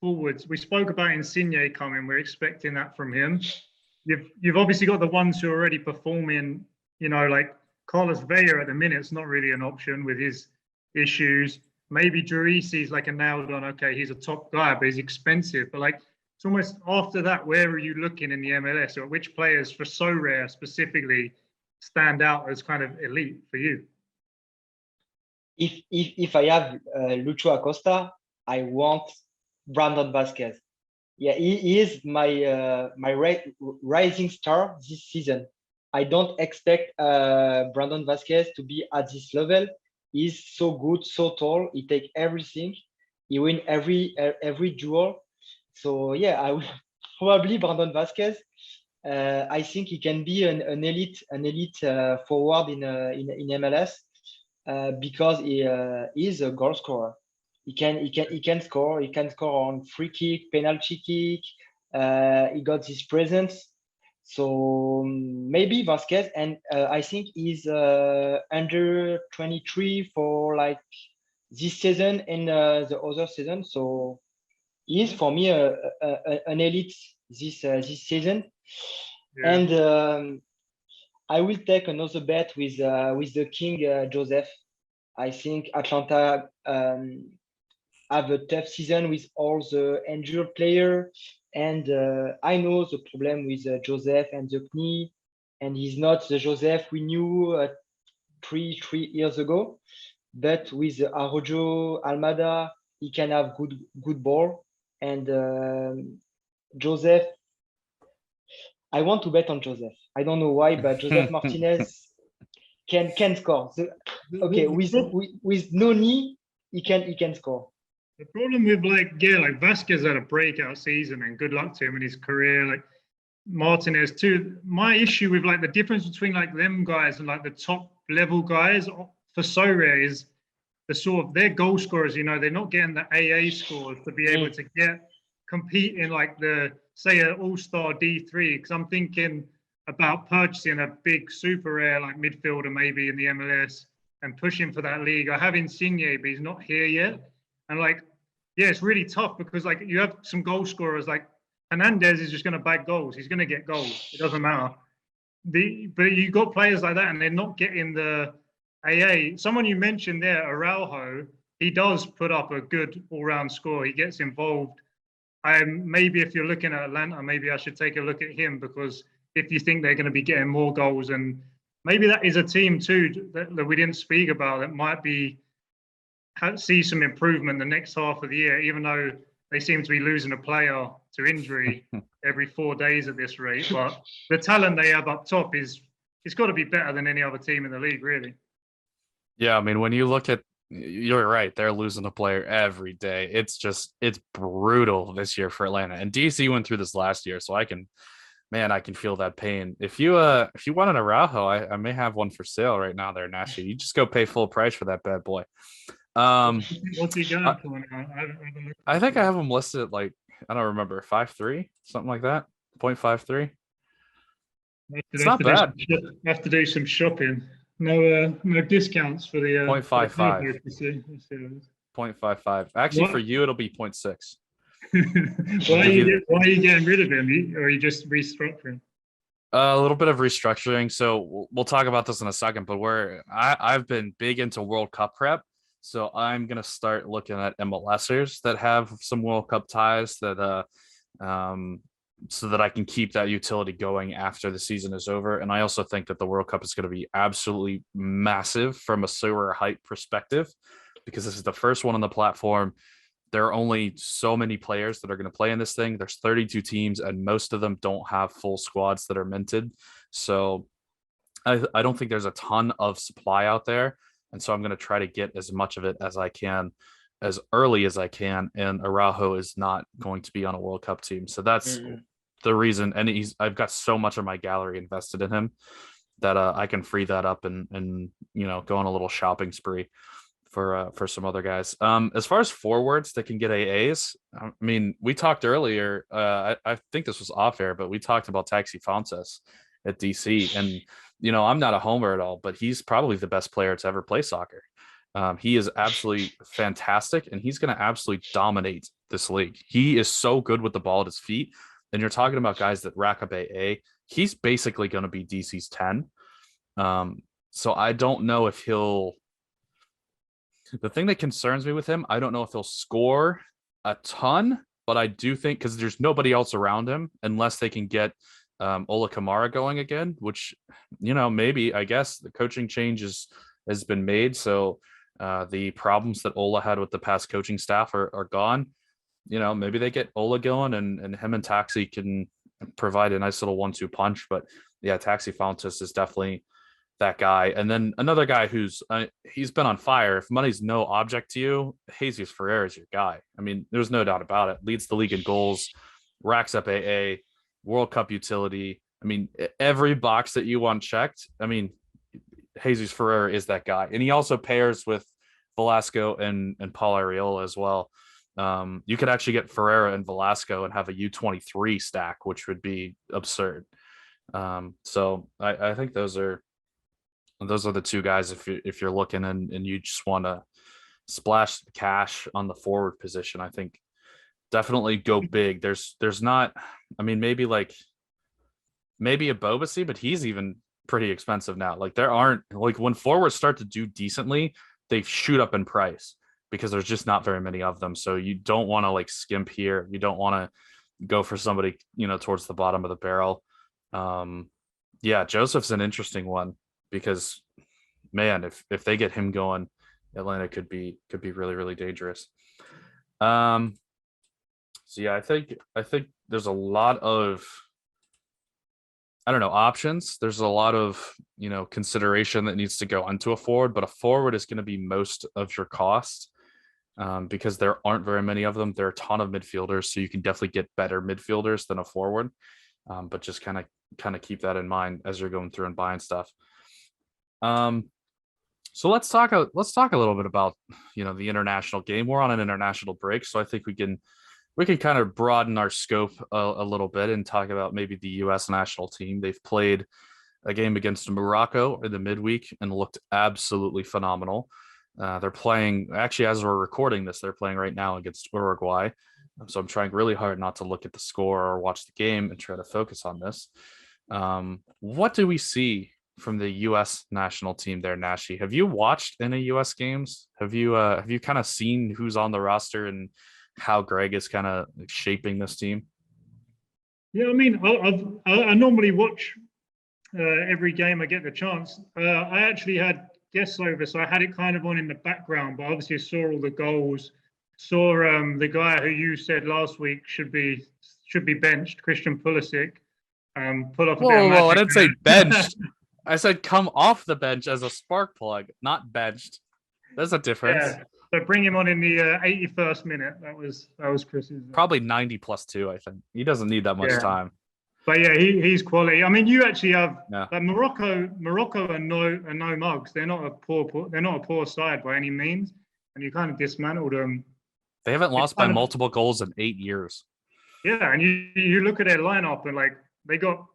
forwards? We spoke about Insigne coming. We're expecting that from him. You've obviously got the ones who are already performing. You know, like Carlos Vela at the minute, it's not really an option with his issues. Maybe Jurisi's like a nailed on. Okay, he's a top guy, but he's expensive. But like, it's almost after that, where are you looking in the MLS, or which players for so rare specifically stand out as kind of elite for you? if I have Lucho Acosta, I want Brandon Vasquez. Yeah, he is my rising star this season. I don't expect Brandon Vasquez to be at this level. He's so good, so tall. He take everything. He win every duel. So yeah, I will probably Brandon Vasquez. I think he can be an elite forward in MLS because he is a goal scorer. He can score. He can score on free kick, penalty kick. He got this presence. So maybe Vasquez, and I think he's under 23 for like this season and the other season. So he is for me an elite this season. Yeah. And I will take another bet with the King Joseph. I think Atlanta have a tough season with all the injured player, and I know the problem with Joseph and the knee, and he's not the Joseph we knew three years ago. But with Arrojo, Almada, he can have good ball, and Joseph. I want to bet on Joseph. I don't know why, but Joseph Martinez can score. So, okay, with no knee, he can score. The problem with like Vasquez had a breakout season and good luck to him in his career. Like Martinez too. My issue with like the difference between like them guys and like the top level guys for so rare is the sort of their goal scorers. You know, they're not getting the AA scores to be able to compete in like the say an all-star D3. Because I'm thinking about purchasing a big super rare like midfielder maybe in the MLS and pushing for that league. I have Insigne, but he's not here yet. And like, yeah, it's really tough because like you have some goal scorers like Hernandez is just going to bag goals. He's going to get goals. It doesn't matter. But you got players like that and they're not getting the AA. Someone you mentioned there, Araujo, he does put up a good all-round score. He gets involved. Maybe if you're looking at Atlanta, maybe I should take a look at him because if you think they're going to be getting more goals and maybe that is a team too that we didn't speak about that might be see some improvement the next half of the year, even though they seem to be losing a player to injury every 4 days at this rate. But the talent they have up top it's got to be better than any other team in the league, really. Yeah, I mean, when you look at, you're right, they're losing a player every day. It's brutal this year for Atlanta. And DC went through this last year, so I can feel that pain. If you want an Araujo, I may have one for sale right now there, Nashi. You just go pay full price for that bad boy. What's he got? I think I have him listed at like, I don't remember, 5.3, something like that. 0.53. It's not bad. Have to do some shopping. No discounts for the 0.55. 0.55. Actually, what? For you, it'll be 0.6. Why are you getting rid of him? Or are you just restructuring? A little bit of restructuring. So we'll talk about this in a second, but I've been big into World Cup prep. So I'm going to start looking at MLSers that have some World Cup ties that so that I can keep that utility going after the season is over. And I also think that the World Cup is going to be absolutely massive from a sewer height perspective because this is the first one on the platform. There are only so many players that are going to play in this thing. There's 32 teams and most of them don't have full squads that are minted. So I don't think there's a ton of supply out there. And so I'm going to try to get as much of it as I can, as early as I can. And Araujo is not going to be on a World Cup team. So that's the reason. And I've got so much of my gallery invested in him that I can free that up and go on a little shopping spree for some other guys. As far as forwards that can get AAs, I mean, we talked earlier, I think this was off air, but we talked about Taxi Fontes at DC. And, I'm not a homer at all, but he's probably the best player to ever play soccer. He is absolutely fantastic, and he's going to absolutely dominate this league. He is so good with the ball at his feet. And you're talking about guys that rack up AA. He's basically going to be DC's 10. So I don't know if he'll. The thing that concerns me with him, I don't know if he'll score a ton, but I do think because there's nobody else around him unless they can get Ola Kamara going again, which, maybe, I guess the coaching change has been made. So The problems that Ola had with the past coaching staff are gone. Maybe they get Ola going, and him and Taxi can provide a nice little 1-2 punch. But yeah, Taxi Fountas is definitely that guy. And then another guy who's he's been on fire. If money's no object to you, Jesus Ferreira is your guy. I mean, there's no doubt about it. Leads the league in goals, racks up AA, World Cup utility. I mean, every box that you want checked. I mean, Jesus Ferreira is that guy, and he also pairs with Velasco and Paul Arriola as well. You could actually get Ferreira and Velasco and have a U23 stack, which would be absurd. So I think those are the two guys if you're looking and you just want to splash cash on the forward position. I think definitely go big. There's not, I mean, maybe a Bobasi, but he's even pretty expensive now. Like there aren't, like when forwards start to do decently, they shoot up in price because there's just not very many of them. So you don't want to like skimp here. You don't want to go for somebody, towards the bottom of the barrel. Yeah, Joseph's an interesting one because, man, if they get him going, Atlanta could be really, really dangerous. So yeah, I think there's a lot of, I don't know, options. There's a lot of, consideration that needs to go into a forward, but a forward is going to be most of your cost because there aren't very many of them. There are a ton of midfielders, so you can definitely get better midfielders than a forward. But just kind of keep that in mind as you're going through and buying stuff. So let's talk a little bit about, the international game. We're on an international break, so I think we can kind of broaden our scope a little bit and talk about maybe the U.S. national team. They've played a game against Morocco in the midweek and looked absolutely phenomenal. They're playing, actually, as we're recording this, they're playing right now against Uruguay. So I'm trying really hard not to look at the score or watch the game and try to focus on this. What do we see from the U.S. national team there, Nashi? Have you watched any U.S. games? Have you kind of seen who's on the roster and how Greg is kind of shaping this team? Yeah, I mean, I normally watch every game I get the chance. I actually had guests over, so I had it kind of on in the background, but obviously saw all the goals. Saw the guy who you said last week should be benched, Christian Pulisic. Pull off a bit of magic. I didn't say benched. I said come off the bench as a spark plug, not benched. There's a difference. Yeah. So bring him on in the 81st minute. That was Chris's. Probably 90+2. I think he doesn't need that much time. But yeah, he's quality. I mean, you actually have like Morocco are no mugs. They're not a poor side by any means, and you kind of dismantled them. They haven't lost by multiple goals in 8 years. Yeah, and you look at their lineup and like they got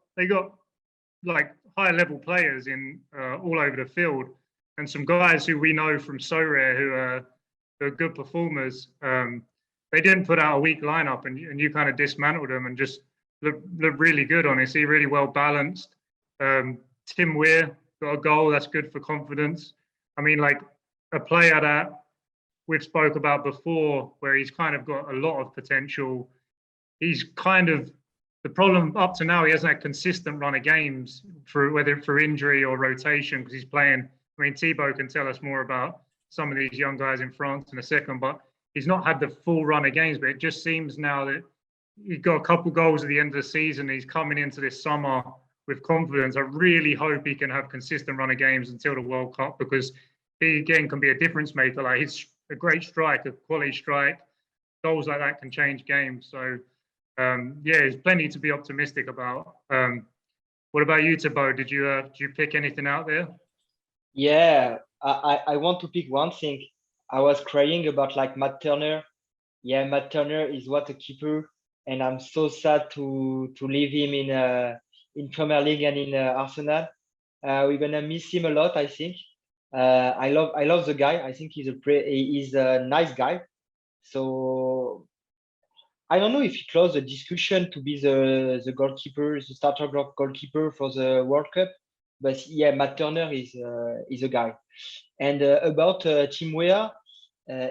like high level players in all over the field, and some guys who we know from Sorare who are good performers. They didn't put out a weak lineup, and you kind of dismantled them and just look really good. Honestly, really well balanced. Tim Weir got a goal. That's good for confidence. I mean, like a player that we've spoke about before, where he's kind of got a lot of potential. He's kind of the problem up to now. He hasn't had consistent run of games whether for injury or rotation because he's playing. I mean, Thibaut can tell us more about some of these young guys in France in a second, but he's not had the full run of games. But it just seems now that he got a couple goals at the end of the season. He's coming into this summer with confidence. I really hope he can have consistent run of games until the World Cup because he again can be a difference maker. Like he's a great strike, a quality strike. Goals like that can change games. So yeah, there's plenty to be optimistic about. What about you, Thibaut? Did you pick anything out there? Yeah, I want to pick one thing. I was crying about like Matt Turner. Yeah, Matt Turner is what a keeper, and I'm so sad to leave him in Premier League and in Arsenal. We're gonna miss him a lot, I think. I love the guy. I think he's a nice guy. So I don't know if he closed the discussion to be the goalkeeper, the starter goalkeeper for the World Cup. But yeah, Matt Turner is a guy. And about Tim Weah,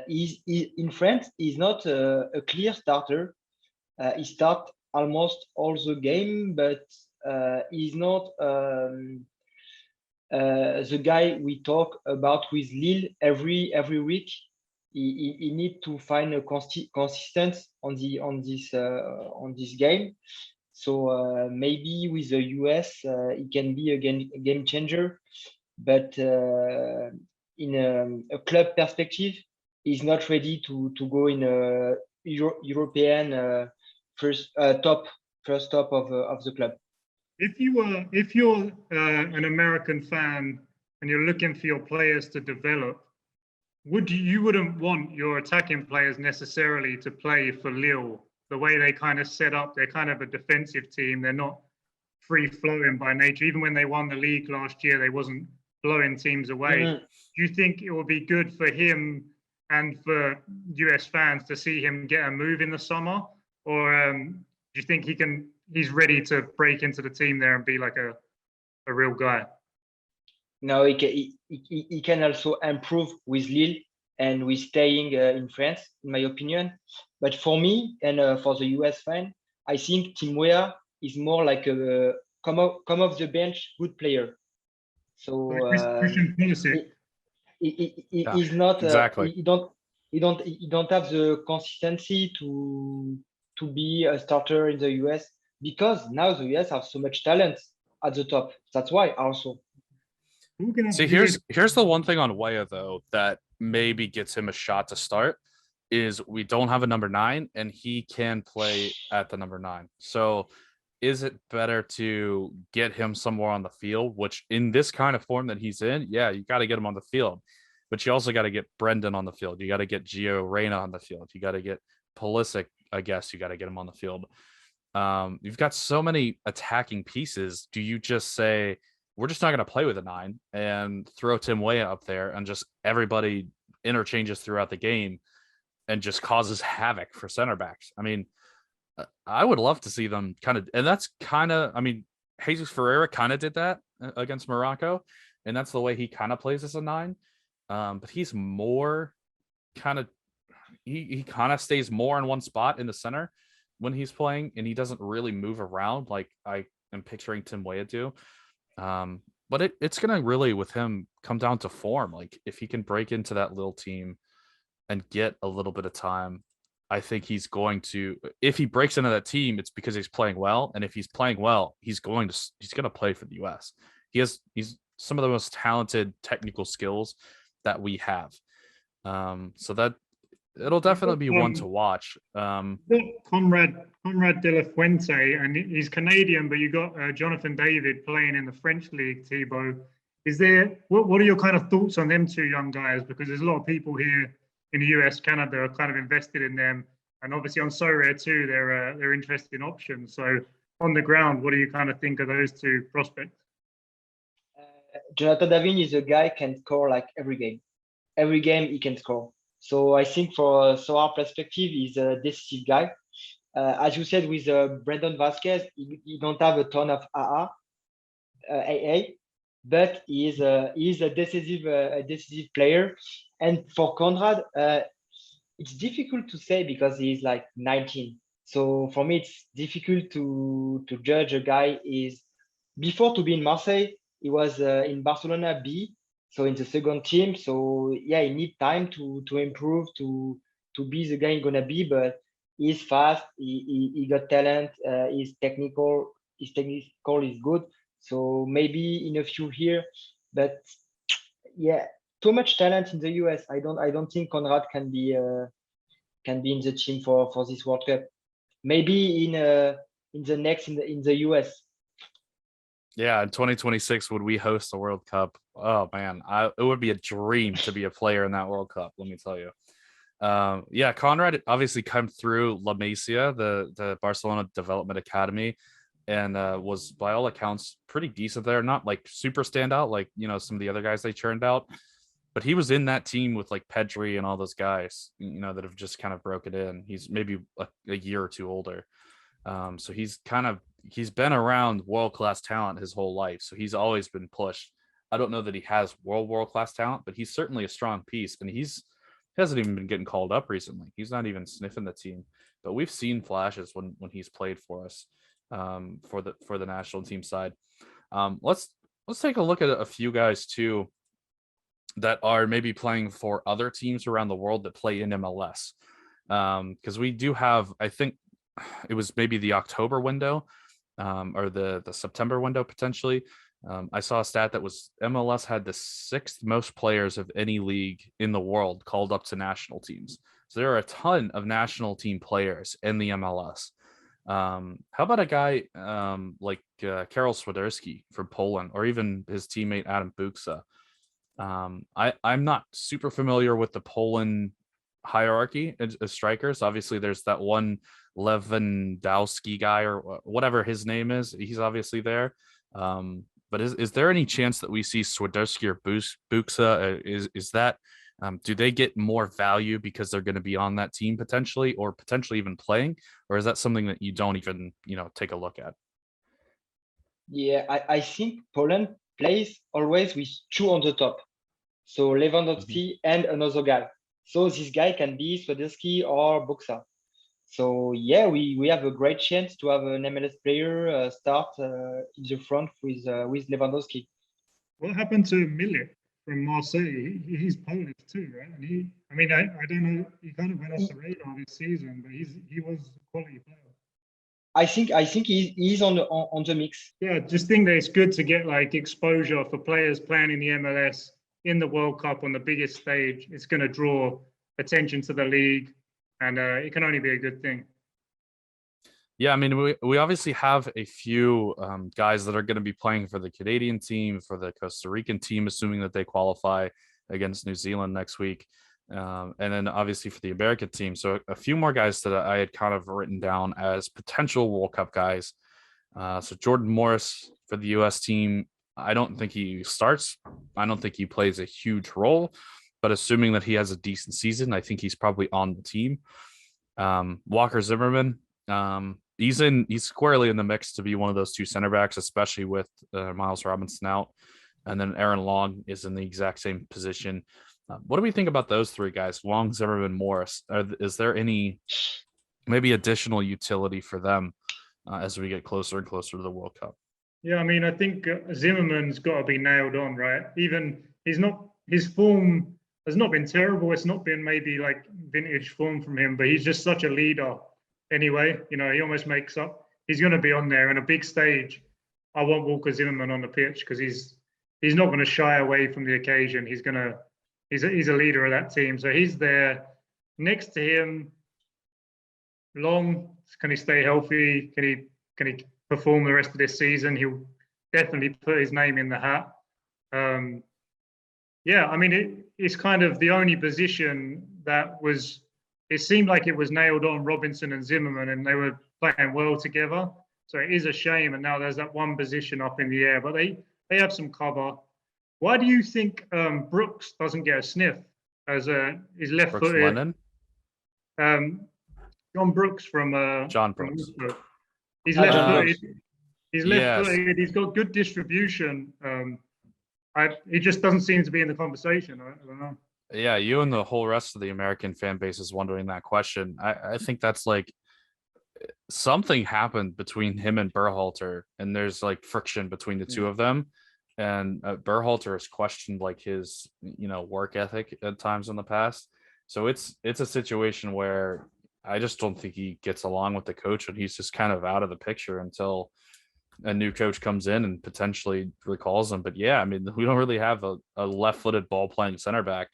he's in France. He's not a clear starter. He starts almost all the game, but he's not the guy we talk about with Lille every week, he need to find a consistent on this game. So maybe with the US, it can be a game changer, but in a club perspective, he's not ready to go in a European first top of the club. If you're an American fan and you're looking for your players to develop, you wouldn't want your attacking players necessarily to play for Lille the way they kind of set up. They're kind of a defensive team. They're not free flowing by nature. Even when they won the league last year, they wasn't blowing teams away. Mm-hmm. Do you think it will be good for him and for US fans to see him get a move in the summer, or do you think he's ready to break into the team there and be like a real guy? No, he can also improve with Lille and with staying in France, in my opinion. But for me and for the US fan, I think Tim Weah is more like a come off the bench good player. So Christian Pulisic. He's not exactly. He don't have the consistency to be a starter in the US, because now the US have so much talent at the top. That's why also. See, here's the one thing on Weah though that maybe gets him a shot to start is we don't have a number 9 and he can play at the number 9. So is it better to get him somewhere on the field, which in this kind of form that he's in, yeah, you got to get him on the field, but you also got to get Brendan on the field. You got to get Gio Reyna on the field. You got to get Pulisic, I guess you got to get him on the field. You've got so many attacking pieces. Do you just say, we're just not going to play with a 9 and throw Tim Weah up there and just everybody interchanges throughout the game and just causes havoc for center backs? I mean, I would love to see them kind of, and that's kind of, I mean, Jesus Ferreira kind of did that against Morocco, and that's the way he kind of plays as a 9. But he's more kind of, he kind of stays more in one spot in the center when he's playing, and he doesn't really move around like I am picturing Tim Weah do. But it's going to really, with him, come down to form. Like if he can break into that little team and get a little bit of time, I think he's going to, if he breaks into that team, it's because he's playing well. And if he's playing well, he's going to play for the US. He's some of the most talented technical skills that we have. So that it'll definitely be one to watch. Conrad de la Fuente, and he's Canadian, but you got Jonathan David playing in the French league. Thibaut, what are your kind of thoughts on them two young guys? Because there's a lot of people here in the US, Canada are kind of invested in them, and obviously on So Rare too, they're interesting options. So on the ground, what do you kind of think of those two prospects? Jonathan David is a guy can score like every game. Every game he can score. So I think for our perspective, he's a decisive guy. As you said with Brandon Vasquez, he don't have a ton of AA, but he is a decisive player. And for Conrad, it's difficult to say because he's like 19. So for me, it's difficult to judge a guy. Before to be in Marseille, he was in Barcelona B, so in the second team. So yeah, he needs time to improve to be the guy he's gonna be. But he's fast. He got talent. He's technical. His technical is good. So maybe in a few years, but yeah, too much talent in the US. I don't think Conrad can be in the team for this World Cup. Maybe in the US. Yeah, in 2026, would we host the World Cup? Oh man, it would be a dream to be a player in that World Cup. Let me tell you. Yeah, Conrad obviously come through La Masia, the Barcelona Development Academy, and was by all accounts pretty decent there. Not like super standout, like some of the other guys they churned out, but he was in that team with like Pedri and all those guys, that have just kind of broken in. He's maybe a year or two older, so he's been around world-class talent his whole life, so he's always been pushed. I don't know that he has world-class talent, but he's certainly a strong piece, and he hasn't even been getting called up recently. He's not even sniffing the team, but we've seen flashes when he's played for us, for the national team side. Let's let's take a look at a few guys too that are maybe playing for other teams around the world that play in MLS. Because we do have, I think it was maybe the October window, or the September window potentially. I saw a stat that was MLS had the 6th most players of any league in the world called up to national teams. So there are a ton of national team players in the MLS. How about a guy like Karol Swiderski from Poland, or even his teammate Adam Buksa? I'm not super familiar with the Poland hierarchy as strikers. Obviously, there's that one Lewandowski guy or whatever his name is. He's obviously there. But is there any chance that we see Swiderski or Buksa? Is that do they get more value because they're going to be on that team potentially, or potentially even playing, or is that something that you don't even take a look at? Yeah, I think Poland plays always with 2 on the top. So Lewandowski and another guy. So this guy can be Swiderski or Buksa. So yeah, we have a great chance to have an MLS player start in the front with Lewandowski. What happened to Milik from Marseille? He's Polish too, right? And I don't know. He kind of went off the radar this season, but he was a quality player. I think he's on the mix. Yeah, just think that it's good to get like exposure for players playing in the MLS in the World Cup on the biggest stage. It's going to draw attention to the league, and it can only be a good thing. Yeah, I mean, we obviously have a few guys that are going to be playing for the Canadian team, for the Costa Rican team, assuming that they qualify against New Zealand next week. And then obviously for the American team. So a few more guys that I had kind of written down as potential World Cup guys. So Jordan Morris for the US team, I don't think he starts. I don't think he plays a huge role, but assuming that he has a decent season, I think he's probably on the team. Walker Zimmerman, he's squarely in the mix to be one of those 2 center backs, especially with Miles Robinson out. And then Aaron Long is in the exact same position. What do we think about those 3 guys, Long, Zimmerman, Morris? Is there any maybe additional utility for them as we get closer and closer to the World Cup? Yeah, I mean, I think Zimmerman's got to be nailed on, right? Even his form has not been terrible. It's not been maybe like vintage form from him, but he's just such a leader anyway. He almost makes up. He's going to be on there in a big stage. I want Walker Zimmerman on the pitch because he's not going to shy away from the occasion. He's a leader of that team. So he's there. Next to him, Long, can he stay healthy? Can he perform the rest of this season? He'll definitely put his name in the hat. Yeah, I mean, it's kind of the only position that was, it seemed like it was nailed on, Robinson and Zimmerman, and they were playing well together. So it is a shame. And now there's that one position up in the air, but they have some cover. Why do you think Brooks doesn't get a sniff as his left-footed? John Brooks from John Brooks. He's left-footed. He's left-footed. Yes. He's got good distribution. He just doesn't seem to be in the conversation. I don't know. Yeah, you and the whole rest of the American fan base is wondering that question. I think that's like something happened between him and Berhalter, and there's like friction between the 2 of them. And Berhalter has questioned like his, work ethic at times in the past. So it's a situation where I just don't think he gets along with the coach, and he's just kind of out of the picture until a new coach comes in and potentially recalls him. But yeah, I mean, we don't really have a left-footed ball-playing center back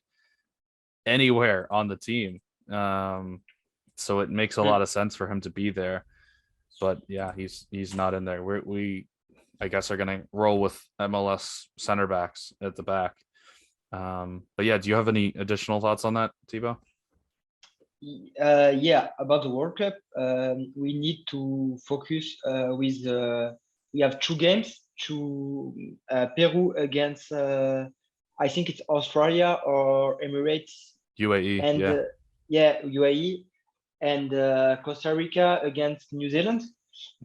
anywhere on the team. So it makes a lot of sense for him to be there. But yeah, he's not in there. We I guess are going to roll with MLS center backs at the back. But yeah, do you have any additional thoughts on that, Thibaut? Yeah, about the World Cup, we need to focus we have 2 games, Peru against, I think it's Australia or Emirates. UAE, and UAE, and Costa Rica against New Zealand.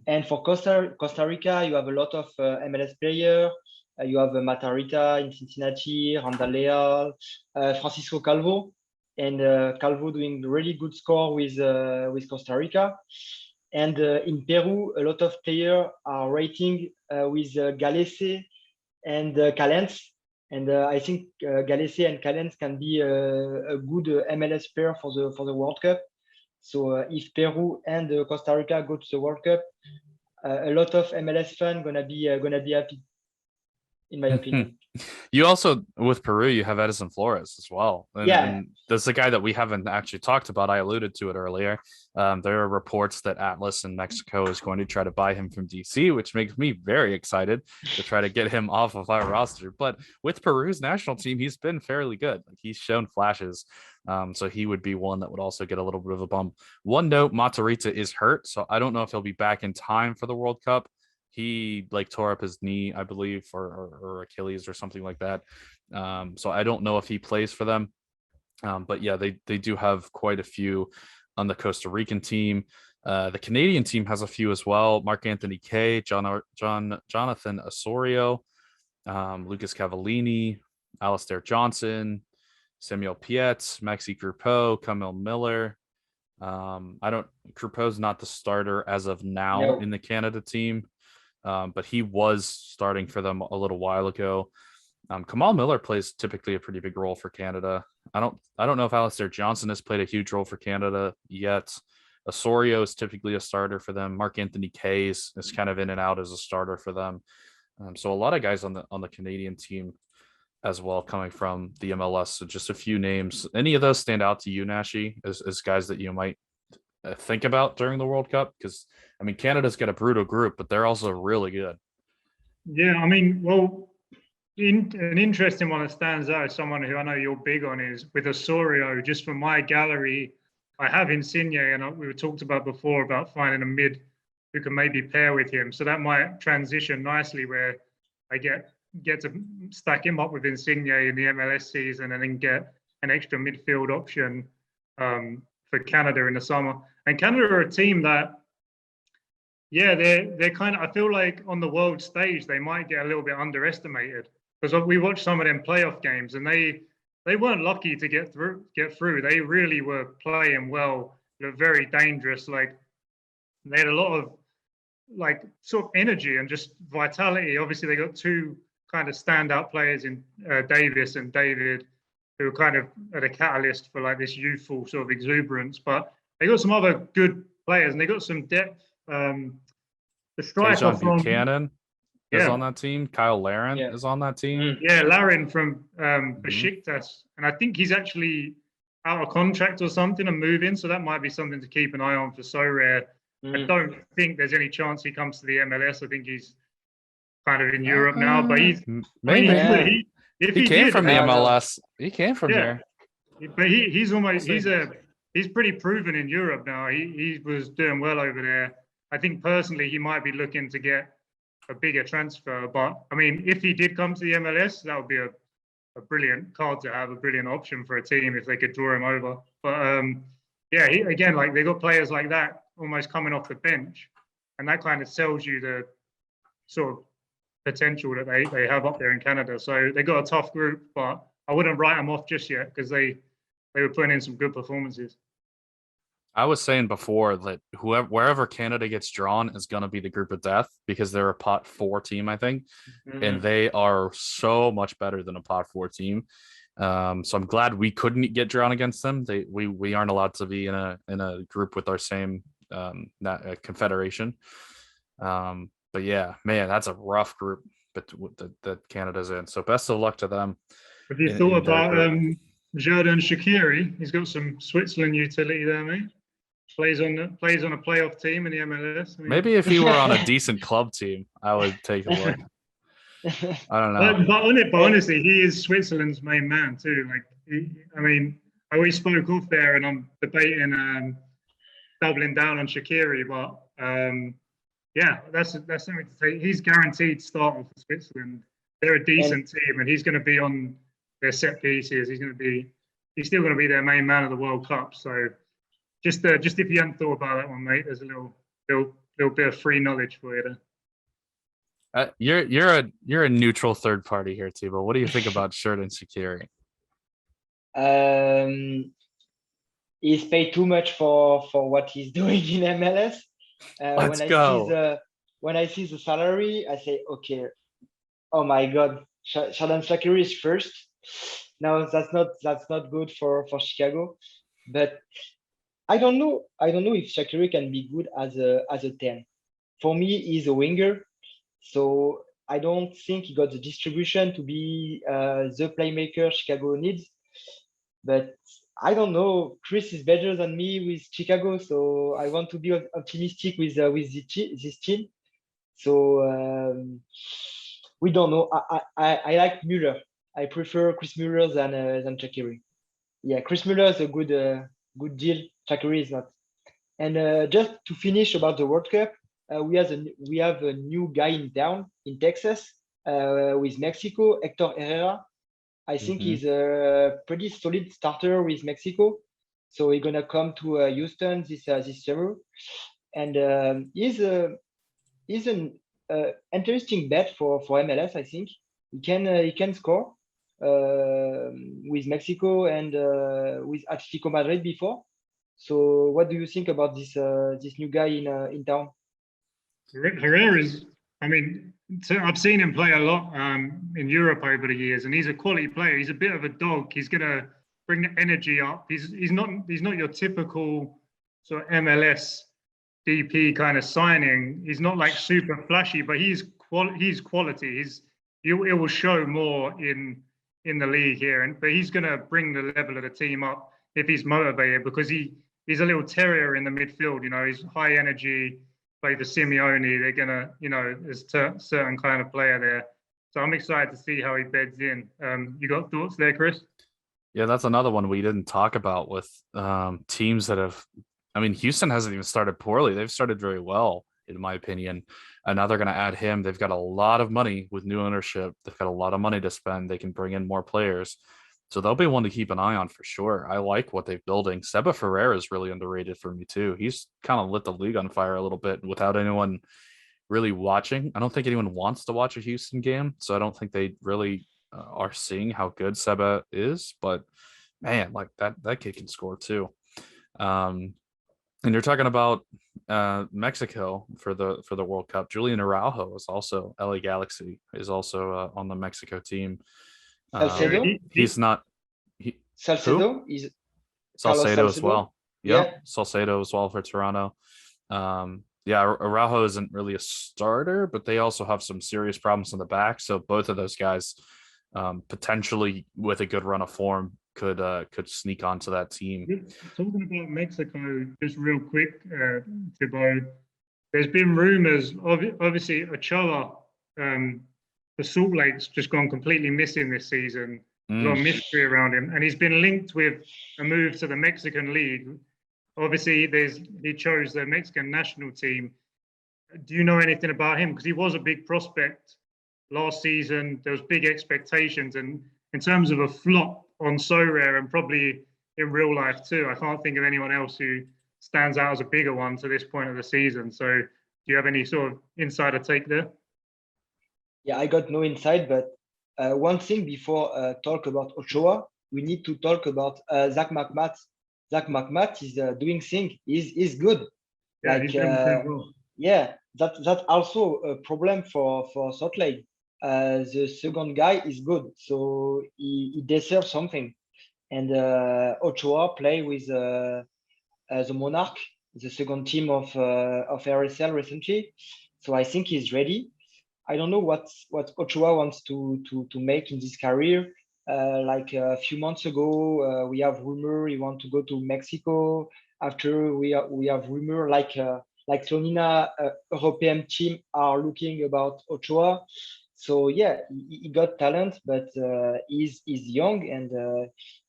And for Costa Rica, you have a lot of MLS players. You have Matarrita in Cincinnati, Randall Liao, Francisco Calvo, and Calvo doing really good score with Costa Rica. And in Peru, a lot of players are rating with Galese and Callens. And I think Galese and Callens can be a good MLS pair for the World Cup. So if Peru and Costa Rica go to the World Cup, a lot of MLS fans gonna be happy, in my opinion. You also, with Peru, you have Edison Flores as well. And that's the guy that we haven't actually talked about. I alluded to it earlier. There are reports that Atlas in Mexico is going to try to buy him from DC, which makes me very excited to try to get him off of our roster. But with Peru's national team, he's been fairly good. Like, he's shown flashes. So he would be one that would also get a little bit of a bump. One note, Matarrita is hurt, so I don't know if he'll be back in time for the World Cup. He tore up his knee, I believe, or Achilles or something like that. So I don't know if he plays for them. But yeah, they do have quite a few on the Costa Rican team. The Canadian team has a few as well. Mark Anthony Kaye, Jonathan Osorio, Lucas Cavallini, Alistair Johnson, Samuel Pietz, Maxi Grupeau, Camille Miller. Grupeau's not the starter as of now in the Canada team. But he was starting for them a little while ago. Kamal Miller plays typically a pretty big role for Canada. I don't know if Alistair Johnson has played a huge role for Canada yet. Osorio is typically a starter for them. Mark Anthony Kaye is kind of in and out as a starter for them. So a lot of guys on the Canadian team as well coming from the MLS. So just a few names. Any of those stand out to you, Nashi, as guys that you might think about during the World Cup? Because I mean, Canada's got a brutal group, but they're also really good. Yeah, I mean, well, an interesting one that stands out is someone who I know you're big on is with Osorio. Just from my gallery, I have Insigne, and we were talked about before about finding a mid who can maybe pair with him. So that might transition nicely where I get to stack him up with Insigne in the MLS season and then get an extra midfield option for Canada in the summer. And Canada are a team that, yeah, they're kind of, I feel like on the world stage, they might get a little bit underestimated because we watched some of them playoff games and they weren't lucky to get through. They really were playing well. They're very dangerous. Like, they had a lot of like sort of energy and just vitality. Obviously, they got two kind of standout players in Davis and David, who are kind of at a catalyst for like this youthful sort of exuberance. But they got some other good players and they got some depth. The striker from Buchanan is on that team. Kyle Larin is on that team. Yeah, Larin from Besiktas, and I think he's actually out of contract or something and moving, so that might be something to keep an eye on for Sorare. I don't think there's any chance he comes to the MLS. I think he's kind of in Europe now, but he's maybe. He came from the MLS. He came from there. But he's almost he's pretty proven in Europe now. He was doing well over there. I think personally he might be looking to get a bigger transfer. But I mean, if he did come to the MLS, that would be a brilliant card to have, a brilliant option for a team if they could draw him over. But yeah, again, like they got players like that almost coming off the bench, and that kind of sells you the sort of potential that they have up there in Canada. So they got a tough group, but I wouldn't write them off just yet because they were putting in some good performances. I was saying before that wherever Canada gets drawn is going to be the group of death because they're a pot 4 team, I think, and they are so much better than a pot 4 team. So I'm glad we couldn't get drawn against them. We aren't allowed to be in a group with our same confederation. But yeah, man, that's a rough group that Canada's in. So best of luck to them. Have you thought about Xherdan Shaqiri? He's got some Switzerland utility there, mate. Plays on a playoff team in the MLS. I mean, maybe if he were on a decent club team, I would take a look. I don't know. But honestly, he is Switzerland's main man too. Like, I mean, I always spoke off there, and I'm debating doubling down on Shaqiri, but yeah, that's something to take. He's guaranteed start for Switzerland. They're a decent team, and he's going to be on their set pieces. He's still going to be their main man of the World Cup. So just if you hadn't thought about that one, mate, there's a little bit of free knowledge for you there. You're a neutral third party here, Thibaut. What do you think about Xherdan Shaqiri? He's paid too much for what he's doing in MLS. Let's go. When I see the salary, I say, okay, Oh my God, Sheldon Shaqiri is first. No, that's not good for Chicago. But I don't know. I don't know if Shaqiri can be good as a 10. For me, he's a winger, so I don't think he got the distribution to be the playmaker Chicago needs. But I don't know. Chris is better than me with Chicago, so I want to be optimistic with this team. So we don't know. I like Mueller. I prefer Chris Mueller than Shaqiri. Yeah, Chris Mueller is a good deal. Shaqiri is not. And just to finish about the World Cup, we have a new guy in town in Texas with Mexico, Hector Herrera. I think Mhm. he's a pretty solid starter with Mexico. So he's gonna come to Houston this summer, and he's an interesting bet for MLS. I think he can score with Mexico and with Atletico Madrid before. So what do you think about this new guy in town? Herrera's, I mean, so I've seen him play a lot in Europe over the years, and he's a quality player. He's a bit of a dog. He's gonna bring the energy up. He's not your typical sort of MLS DP kind of signing. He's not like super flashy, but he's quality. It will show more in the league here, but he's gonna bring the level of the team up if he's motivated because he's a little terrier in the midfield. He's high energy. Play for Simeone, they're gonna, there's a certain kind of player there. So I'm excited to see how he beds in. You got thoughts there, Chris? Yeah, that's another one we didn't talk about with teams that have. I mean, Houston hasn't even started poorly. They've started very well, in my opinion. And now they're going to add him. They've got a lot of money with new ownership. They've got a lot of money to spend. They can bring in more players. So they'll be one to keep an eye on for sure. I like what they're building. Seba Ferreira is really underrated for me too. He's kind of lit the league on fire a little bit without anyone really watching. I don't think anyone wants to watch a Houston game, so I don't think they really are seeing how good Seba is. But man, like that kid can score too. Um, and you're talking about Mexico for the World Cup. Julian Araujo is also LA Galaxy is also on the Mexico team. Yeah, Salcedo, He's not he who Salcedo is Carlos Salcedo as Salcedo. well. Yeah, Yep, Salcedo as well for Toronto. Yeah, Araujo isn't really a starter, but they also have some serious problems in the back. So both of those guys, potentially with a good run of form, could sneak onto that team. talking about Mexico, just real quick, Thibaut. There's been rumours, obviously, Ochoa, the Salt Lake's just gone completely missing this season. A lot of mystery around him, and he's been linked with a move to the Mexican League. Obviously, he chose the Mexican national team. Do you know anything about him? Because he was a big prospect last season. There was big expectations, and in terms of a flop on So Rare and probably in real life too, I can't think of anyone else who stands out as a bigger one to this point of the season. So, do you have any sort of insider take there? yeah. I got no insight, but one thing before talk about Ochoa, we need to talk about Zach McMath. Zach McMath is doing thing. Is good. Yeah, Like he's doing pretty well. yeah, that's also a problem for Salt Lake. The second guy is good, so he deserves something. And Ochoa play with the Monarch, the second team of RSL recently. So I think he's ready. I don't know what Ochoa wants to make in this career. Like a few months ago, we have rumor he want to go to Mexico. After we have rumor like Slonina European team are looking about Ochoa. So yeah, he got talent, but he's young, and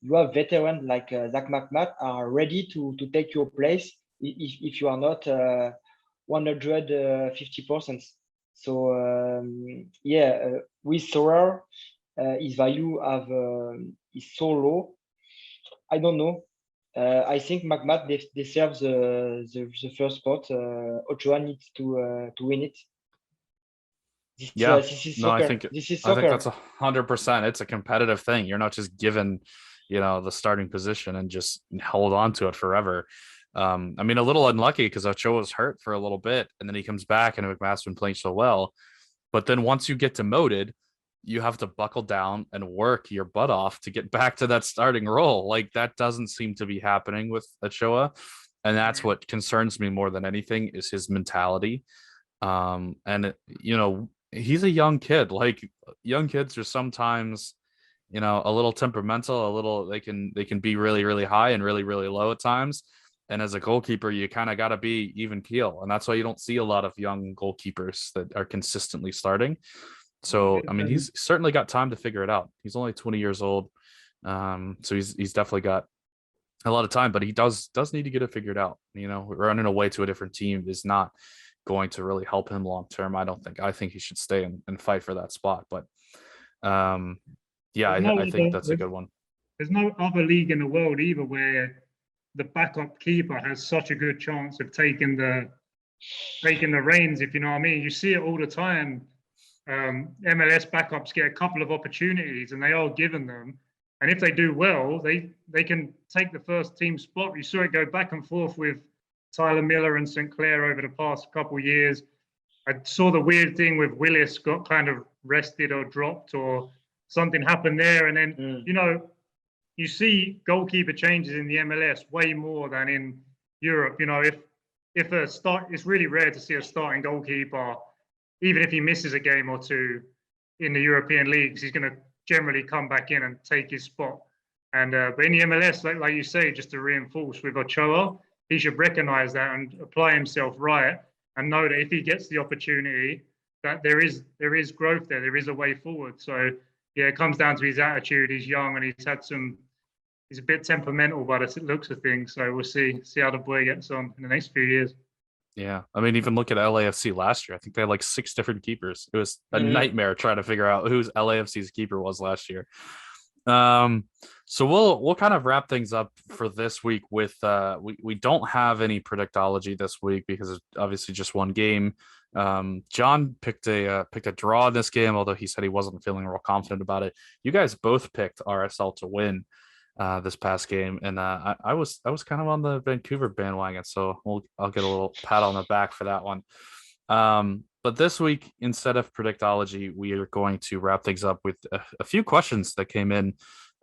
you have veterans like Zach McMath are ready to take your place if you are not 150%. So yeah, with Sorar, his value is so low. I don't know. I think McMath deserves the first spot. Ochoa needs to win it. Yeah, This is no, I soccer. think This is I think that's soccer. 100%. It's a competitive thing. You're not just given, the starting position and just hold on to it forever. I mean, a little unlucky because Ochoa was hurt for a little bit, and then he comes back, and McMath's been playing so well. But then once you get demoted, you have to buckle down and work your butt off to get back to that starting role. Like that doesn't seem to be happening with Ochoa. And that's what concerns me more than anything is his mentality. And he's a young kid. Like young kids are sometimes, a little temperamental, they can be really, really high and really, really low at times. And as a goalkeeper, you kind of got to be even keel. And that's why you don't see a lot of young goalkeepers that are consistently starting. So, I mean, he's certainly got time to figure it out. He's only 20 years old. So he's definitely got a lot of time, but he does need to get it figured out. Running away to a different team is not going to really help him long term. I think he should stay and fight for that spot. But I think that's a good one. There's no other league in the world either where the backup keeper has such a good chance of taking the reins, if you know what I mean. You see it all the time. MLS backups get a couple of opportunities and they are given them. And if they do well, they can take the first team spot. You saw it go back and forth with Tyler Miller and St. Clair over the past couple of years. I saw the weird thing with Willis got kind of rested or dropped or something happened there. And then, you see goalkeeper changes in the MLS way more than in Europe. If a start, it's really rare to see a starting goalkeeper, even if he misses a game or two in the European leagues, he's going to generally come back in and take his spot. And but in the MLS, like you say, just to reinforce with Ochoa, he should recognize that and apply himself right and know that if he gets the opportunity, that there is growth there. There is a way forward. So yeah, it comes down to his attitude. He's young and he's a bit temperamental by the looks of things. So we'll see how the boy gets on in the next few years. Yeah. I mean, even look at LAFC last year. I think they had like 6 different keepers. It was a nightmare trying to figure out who's LAFC's keeper was last year. So we'll kind of wrap things up for this week with we don't have any predictology this week because it's obviously just one game. John picked a draw in this game, although he said he wasn't feeling real confident about it. You guys both picked RSL to win this past game, and I was kind of on the Vancouver bandwagon, so I'll get a little pat on the back for that one. But this week, instead of predictology, we are going to wrap things up with a few questions that came in.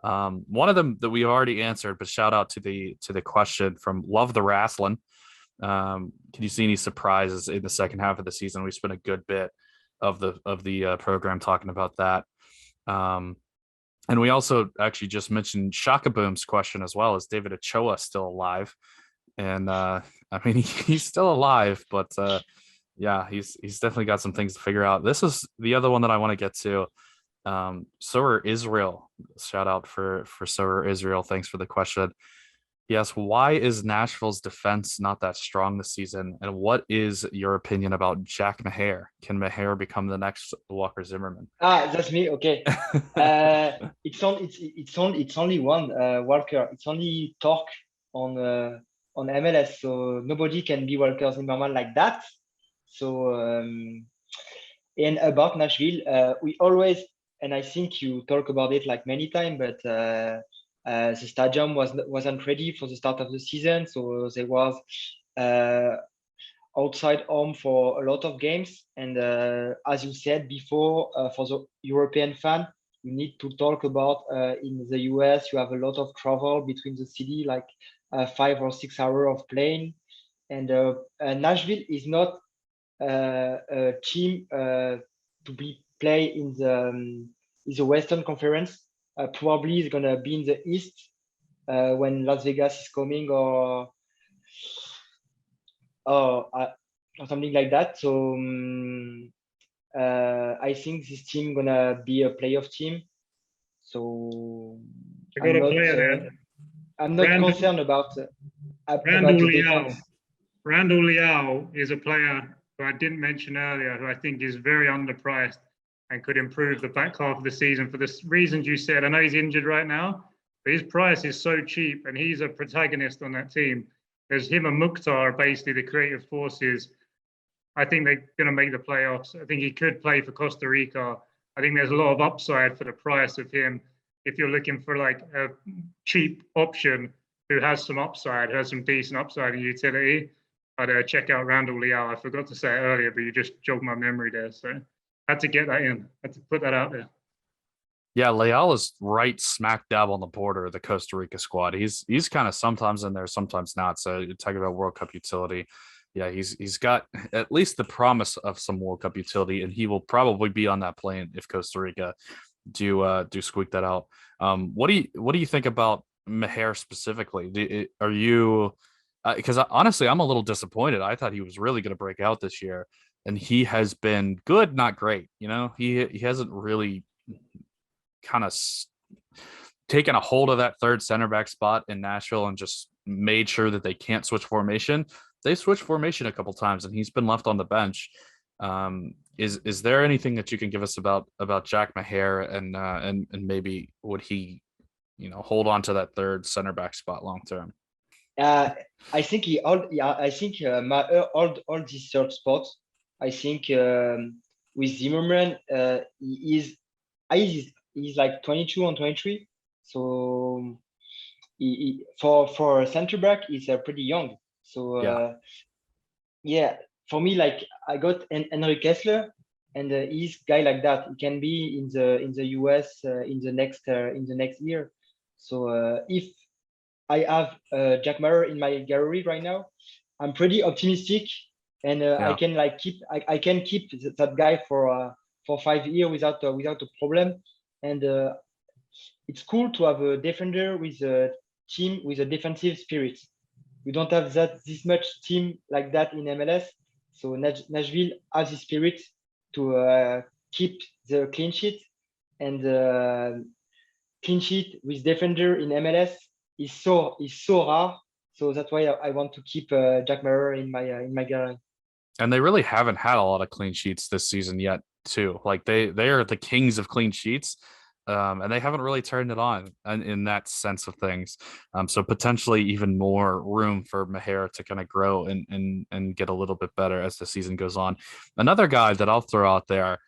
One of them that we already answered, but shout out to the question from Love the Wrestling. Can you see any surprises in the second half of the season? We spent a good bit of the program talking about that. And we also actually just mentioned Shaka Boom's question as well. Is David Ochoa still alive? And I mean, he's still alive, but yeah, he's definitely got some things to figure out. This is the other one that I want to get to. Sower Israel, shout out for Sower Israel. Thanks for the question. Yes, why is Nashville's defense not that strong this season? And what is your opinion about Jack Maher? Can Maher become the next Walker Zimmerman? That's me. Okay. It's only one Walker. It's only talk on MLS. So nobody can be Walker Zimmerman like that. So and about Nashville, we always, and I think you talk about it like many times, but the stadium wasn't ready for the start of the season, so there was outside home for a lot of games. And as you said before, for the European fan, you need to talk about in the US, you have a lot of travel between the city, like 5 or 6 hours of plane. And Nashville is not a team to be play in the Western Conference. Probably is gonna be in the East when Las Vegas is coming or something like that. So I think this team gonna be a playoff team. So I'm not concerned about Randall the Liao. defense. Randall Liao is a player who I didn't mention earlier, who I think is very underpriced and could improve the back half of the season for the reasons you said. I know he's injured right now, but his price is so cheap and he's a protagonist on that team. There's him and Mukhtar are basically the creative forces. I think they're going to make the playoffs. I think he could play for Costa Rica. I think there's a lot of upside for the price of him. If you're looking for like a cheap option who has some upside, has some decent upside and utility, I'd check out Randall Liao. I forgot to say it earlier, but you just jogged my memory there. So I had to get that in. I had to put that out there. Yeah, Leal is right smack dab on the border of the Costa Rica squad. He's kind of sometimes in there, sometimes not. So you're talking about World Cup utility. Yeah, he's got at least the promise of some World Cup utility, and he will probably be on that plane if Costa Rica do squeak that out. What do you think about Maher specifically? Are you because honestly, I'm a little disappointed. I thought he was really going to break out this year, and he has been good, not great. You know, he hasn't really kind of taken a hold of that third center back spot in Nashville and just made sure that they can't switch formation. They switched formation a couple times, and he's been left on the bench. Is there anything that you can give us about Jack Maher and maybe would he hold on to that third center back spot long term? Uh, I think he all yeah. I think my all these third spots. I think with Zimmerman, he's like 22 and 23. So for a center back, he's pretty young. So Yeah, yeah, for me, like I got Henry Kessler, and he's guy like that. He can be in the US in the next year. So if I have Jack Maher in my gallery right now, I'm pretty optimistic, and I yeah. can like I can keep that guy for 5 years without a problem. And it's cool to have a defender with a team with a defensive spirit. We don't have this much team like that in MLS. So Nashville has the spirit to keep the clean sheet, and clean sheet with defender in MLS is so rare. So that's why I want to keep Jack Maher in my gallery. And they really haven't had a lot of clean sheets this season yet, too. Like they are the kings of clean sheets. And they haven't really turned it on in that sense of things. So potentially even more room for Maher to kind of grow and get a little bit better as the season goes on. Another guy that I'll throw out there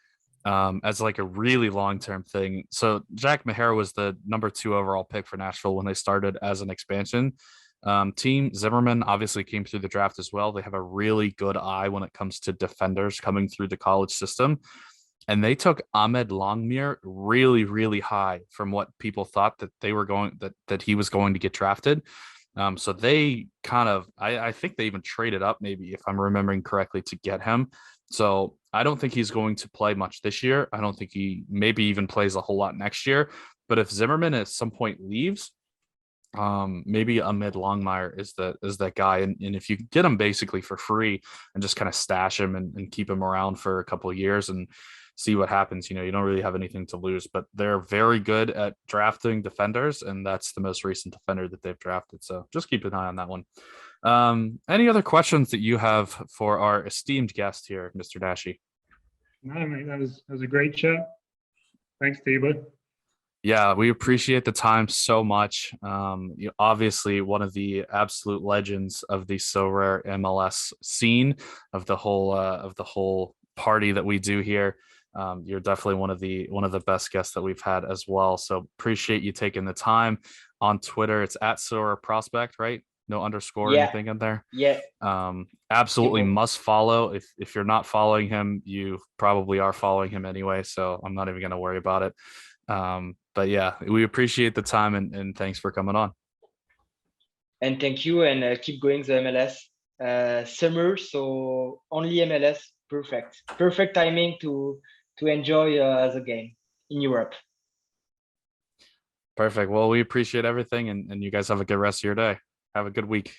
as like a really long-term thing. So Jack Maher was the number 2 overall pick for Nashville when they started as an expansion team. Zimmerman obviously came through the draft as well. They have a really good eye when it comes to defenders coming through the college system. And they took Ahmed Longmire really, really high from what people thought that they were going that he was going to get drafted. So they kind of, I think they even traded up, maybe if I'm remembering correctly, to get him. So I don't think he's going to play much this year. I don't think he maybe even plays a whole lot next year. But if Zimmerman at some point leaves, maybe Ahmed Longmire is that guy. And if you get him basically for free and just kind of stash him and keep him around for a couple of years and see what happens, you don't really have anything to lose. But they're very good at drafting defenders, and that's the most recent defender that they've drafted. So just keep an eye on that one. Any other questions that you have for our esteemed guest here, Mr. Dashi? No, mate, that was a great chat. Thanks, Thibaut. Yeah, we appreciate the time so much. Obviously one of the absolute legends of the So Rare MLS scene, of the whole party that we do here. You're definitely one of the best guests that we've had as well. So appreciate you taking the time. On Twitter, it's at So Rare Prospect, right? No underscore or Yeah, anything in there. yeah. Absolutely Thibaut. must follow. If you're not following him, you probably are following him anyway. So I'm not even going to worry about it. But yeah, we appreciate the time and thanks for coming on. And thank you, and keep going the MLS summer. So only MLS, perfect timing to enjoy the game in Europe. Perfect. Well, we appreciate everything and you guys have a good rest of your day. Have a good week.